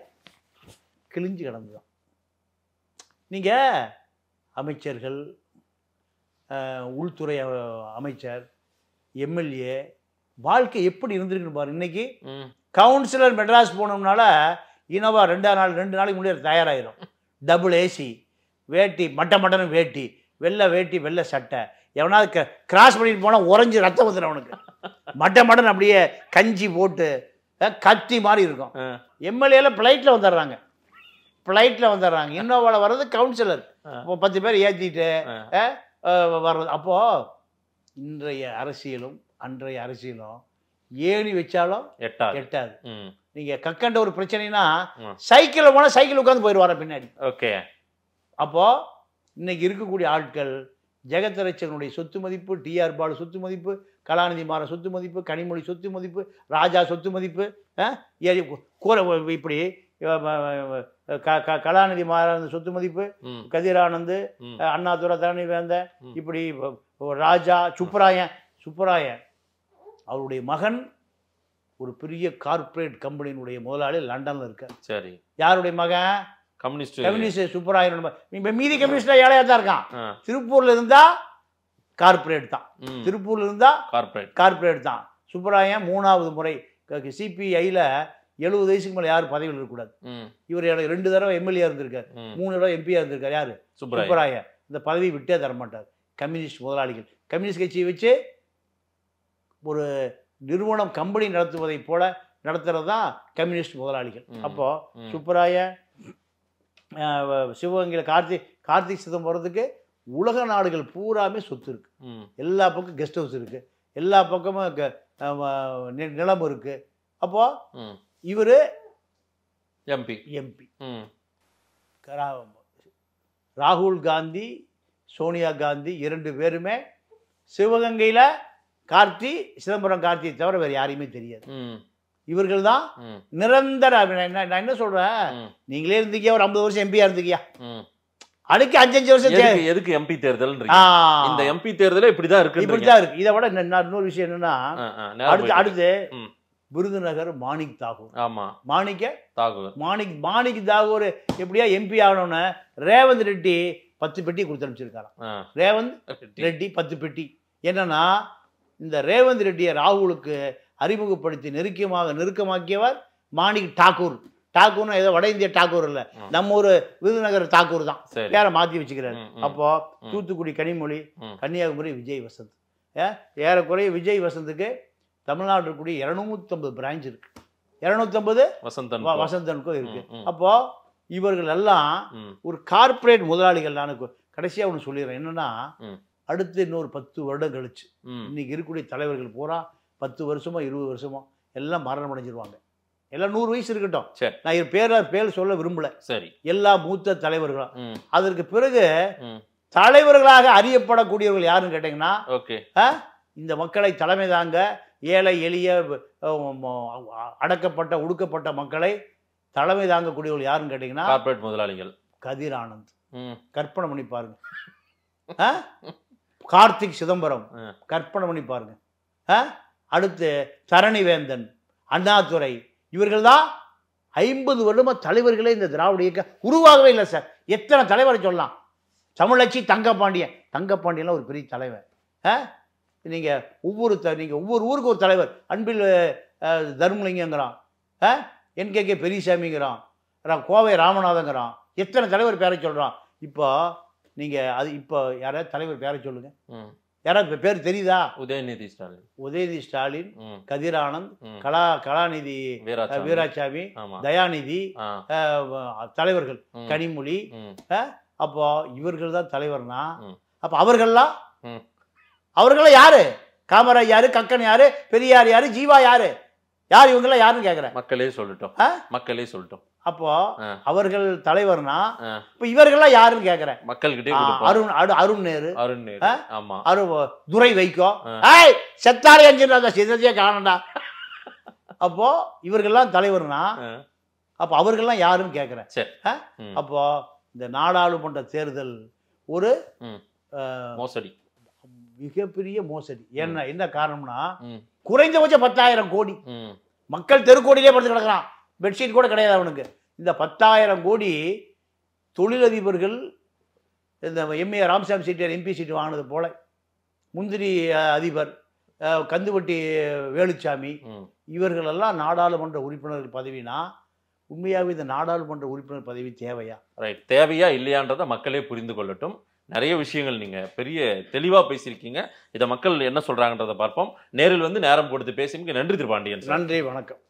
கிழிஞ்சு கிடந்துதான். நீங்கள் அமைச்சர்கள், உள்துறை அமைச்சர், எம்எல்ஏ வாழ்க்கை எப்படி இருந்திருக்குன்னு பாரு. இன்னைக்கு கவுன்சிலர் மெட்ராஸ் போனோம்னால இனோவா 2 நாளைக்கு முன்னாடி தயாராகிடும். டபுள் ஏசி, வேட்டி மட்டன்னு வேட்டி, வெள்ளை வேட்டி வெள்ளை சட்டை. எவனாவது கிராஸ் பண்ணிட்டு போனால் உறைஞ்சி ரத்தம் வந்துடும் அவனுக்கு. மட்டன் அப்படியே கஞ்சி போட்டு கத்தி மாதிரி இருக்கும். எம்எல்ஏல ஃப்ளைட்டில் வந்துடுறாங்க. இன்னோவாவில் வர்றது கவுன்சிலர். இப்போ 10 பேர் ஏற்றிட்டு வர்றது. அப்போது இன்றைய அரசியலும் அன்றைய அரசியலும் ஏணி வச்சாலும் எட்டாது. நீங்கள் கக்கண்ட ஒரு பிரச்சனைனா சைக்கிளில் போனால் சைக்கிள் உட்காந்து போயிடுவார பின்னாடி. ஓகே. அப்போது இன்னைக்கு இருக்கக்கூடிய ஆட்கள் ஜெகத்ரட்சகனுடைய சொத்து மதிப்பு, டிஆர் பாலு சொத்து மதிப்பு, கலாநிதி மாற சொத்து மதிப்பு, கனிமொழி சொத்து மதிப்பு, ராஜா சொத்து மதிப்பு, இப்படி கலாநிதி மாற சொத்து மதிப்பு, கதிரானந்த், அண்ணாதுரை, தரணி வேந்த, இப்படி ராஜா, சுப்பராயன் அவருடைய மகன் ஒரு பெரிய கார்ப்பரேட் கம்பெனியினுடைய முதலாளி லண்டன்ல இருக்கார். சரி. யாருடைய மகன்? கம்யூனிஸ்ட் சுப்பராயன். மீதி கம்யூனிஸ்டா ஏழையா தான் இருக்கான். திருப்பூர்ல இருந்தா கார்ப்பரேட் தான். கார்ப்பரேட் தான். சுப்பராயன் 3வது முறை சிபிஐல 70 வயசுக்கு மேலே யாரும் பதவியில் இருக்கக்கூடாது. இவர் 2 தடவை எம்எல்ஏ இருந்திருக்காரு, 3 தடவை எம்பியா இருந்திருக்காரு. யாரு? சுப்பராயன். இந்த பதவி விட்டே தரமாட்டார். கம்யூனிஸ்ட் முதலாளிகள் கம்யூனிஸ்ட் கட்சியை வச்சு ஒரு நிறுவனம் கம்பெனி நடத்துவதை போல நடத்துறது தான் கம்யூனிஸ்ட் முதலாளிகள். அப்போ சுப்பராயன் சிவகங்கையில் கார்த்திக் சிதம்பரத்துக்கு உலக நாடுகள் பூராமே சொத்து இருக்கு. எல்லா பக்கம் கெஸ்ட் ஹவுஸ் இருக்கு, எல்லா பக்கமும் நிலம் இருக்கு. அப்போ இவரு எம்பி. ராகுல் காந்தி, சோனியா காந்தி 2 பேருமே சிவகங்கையில் சிதம்பரம் கார்த்தி தவிர வேறு யாரையுமே தெரியாது. இவர்கள் தான் நிரந்தர. நான் என்ன சொல்றேன், நீங்களே இருந்துக்கியா ஒரு 50 வருஷம் எம்பியா இருந்துக்கியா, அதுக்கு 5 வருஷம் எதுக்கு எம்பி தேர்தல்? இந்த எம்பி தேர்தலே இப்படிதான் இருக்கு. இப்படிதான் இருக்கு. இதை விட இன்னொரு விஷயம் என்னன்னா, அடுத்து விருதுநகர் மாணிக் தாகூர். ஆமா, மாணிக் தாகூர் எப்படியா எம்பி ஆகணும்னு ரேவந்த் ரெட்டி 10 பெட்டி கொடுத்து அனுப்பிச்சிருக்காராம். ரேவந்த் ரெட்டி 10 பெட்டி. என்னன்னா, இந்த ரேவந்த் ரெட்டியை ராகுலுக்கு அறிமுகப்படுத்தி நெருக்கமாக்கியவர் மாணிக் தாக்கூர். தாக்கூர்னா ஏதோ வட இந்திய தாக்கூர் இல்ல, நம்ம ஒரு விருதுநகர் தாக்கூர் தான், வேற மாத்தி வச்சுக்கிறாரு. அப்போ தூத்துக்குடி கனிமொழி, கன்னியாகுமரி விஜய் வசந்த். ஏறக்குறைய விஜய் வசந்துக்கு தமிழ்நாடு இருக்கக்கூடிய 250 பிரான்ச் இருக்கு. 250 வசந்தனுக்கும் இருக்கு. அப்போ இவர்கள் எல்லாம் ஒரு கார்பரேட் முதலாளிகள். நான் கடைசியா ஒன்று சொல்லிடுறேன். என்னன்னா, அடுத்து இன்னொரு 10 வருடம் கழிச்சு இன்னைக்கு இருக்கக்கூடிய தலைவர்கள் பூரா 10 வருஷமோ 20 வருஷமோ எல்லாம் மரணம் அடைஞ்சிருவாங்க. எல்லாம் 100 வயசு இருக்கட்டும். நான் பேர் சொல்ல விரும்பல. சரி, எல்லா மூத்த தலைவர்களும். அதற்கு பிறகு தலைவர்களாக அறியப்படக்கூடியவர்கள் யாருன்னு கேட்டீங்கன்னா, இந்த மக்களை தலைமை தாங்க, ஏழை எளிய அடக்கப்பட்ட ஒடுக்கப்பட்ட மக்களை தலைமை தாங்கக்கூடியவர்கள் யாருன்னு கேட்டீங்கன்னா கார்ப்பரேட் முதலாளிகள். கதிர் ஆனந்த், கற்பனை பண்ணி பாருங்க. கார்த்திக் சிதம்பரம், கற்பனை பண்ணி பாருங்க. அடுத்து தரணிவேந்தன், அண்ணாதுரை, இவர்கள் தான் 50 வருடமா தலைவர்களே இந்த திராவிட இயக்க உருவாகவே இல்லை சார். எத்தனை தலைவரை சொல்லலாம்? தமிழச்சி தங்கப்பாண்டியன்லாம் ஒரு பெரிய தலைவர். நீங்கள் ஒவ்வொரு ஊருக்கு ஒரு தலைவர். அன்பில் தர்மலிங்கங்கிறான், NKK பெரியசாமிங்கிறான், கோவை ராமநாதங்கிறான், எத்தனை தலைவர் பேரை சொல்கிறான். இப்போ நீங்கள் இப்போ யாராவது தலைவர் பேரை சொல்லுங்க. யாராவது பேர் தெரியுதா? உதயநிதி ஸ்டாலின், கதிர் ஆனந்த், கலாநிதி வீராசாமி, தயாநிதி, தலைவர்கள் கனிமொழி. அப்போ இவர்கள் தான் தலைவர்னா, அப்போ அவர்கள்லாம் யாரு? காமராஜ் யாரு? கக்கன் யாரு? பெரியார் யாரு? ஜீவா யாரு? யார் இவங்கெல்லாம் யாருன்னு கேட்கிறேன். மக்களே சொல்லட்டும். அப்போ அவர்கள் தலைவர்னா இப்ப இவர்கள்லாம் யாருன்னு கேட்கிறேன். மக்கள்கிட்ட அருண் நேரு, துரை வைகோ, செத்தாரே அஞ்சு காணண்டா. அப்போ இவர்கள்லாம் தலைவர்னா அப்ப அவர்கள்லாம் யாருன்னு கேட்கிறேன். அப்போ இந்த நாடாளுமன்ற தேர்தல் ஒரு மோசடி, மிகப்பெரிய மோசடி. என்ன காரணம்னா, குறைந்தபட்சம் 10,000 கோடி மக்கள் தெருக்கோடியிலே படுத்து கிடக்கிறான். பெட்ஷீட் கூட கிடையாது அவனுக்கு. இந்த 10,000 கோடி தொழிலதிபர்கள் இந்த MA ராமசாமி செட்டியார் MP சீட்டு வாங்கினது போல, முந்திரி அதிபர் கந்துவட்டி வேலுச்சாமி, இவர்களெல்லாம் நாடாளுமன்ற உறுப்பினர்கள் பதவினா உண்மையாகவே இந்த நாடாளுமன்ற உறுப்பினர் பதவி தேவையா இல்லையான்றதை மக்களே புரிந்து கொள்ளட்டும். நிறைய விஷயங்கள் நீங்க பெரிய தெளிவா பேசியிருக்கீங்க. இதை மக்கள் என்ன சொல்றாங்கன்றதை பார்ப்போம். நேரில் வந்து நேரம் கொடுத்து பேசினீங்க. நன்றி திரு பாண்டியன். நன்றி, வணக்கம்.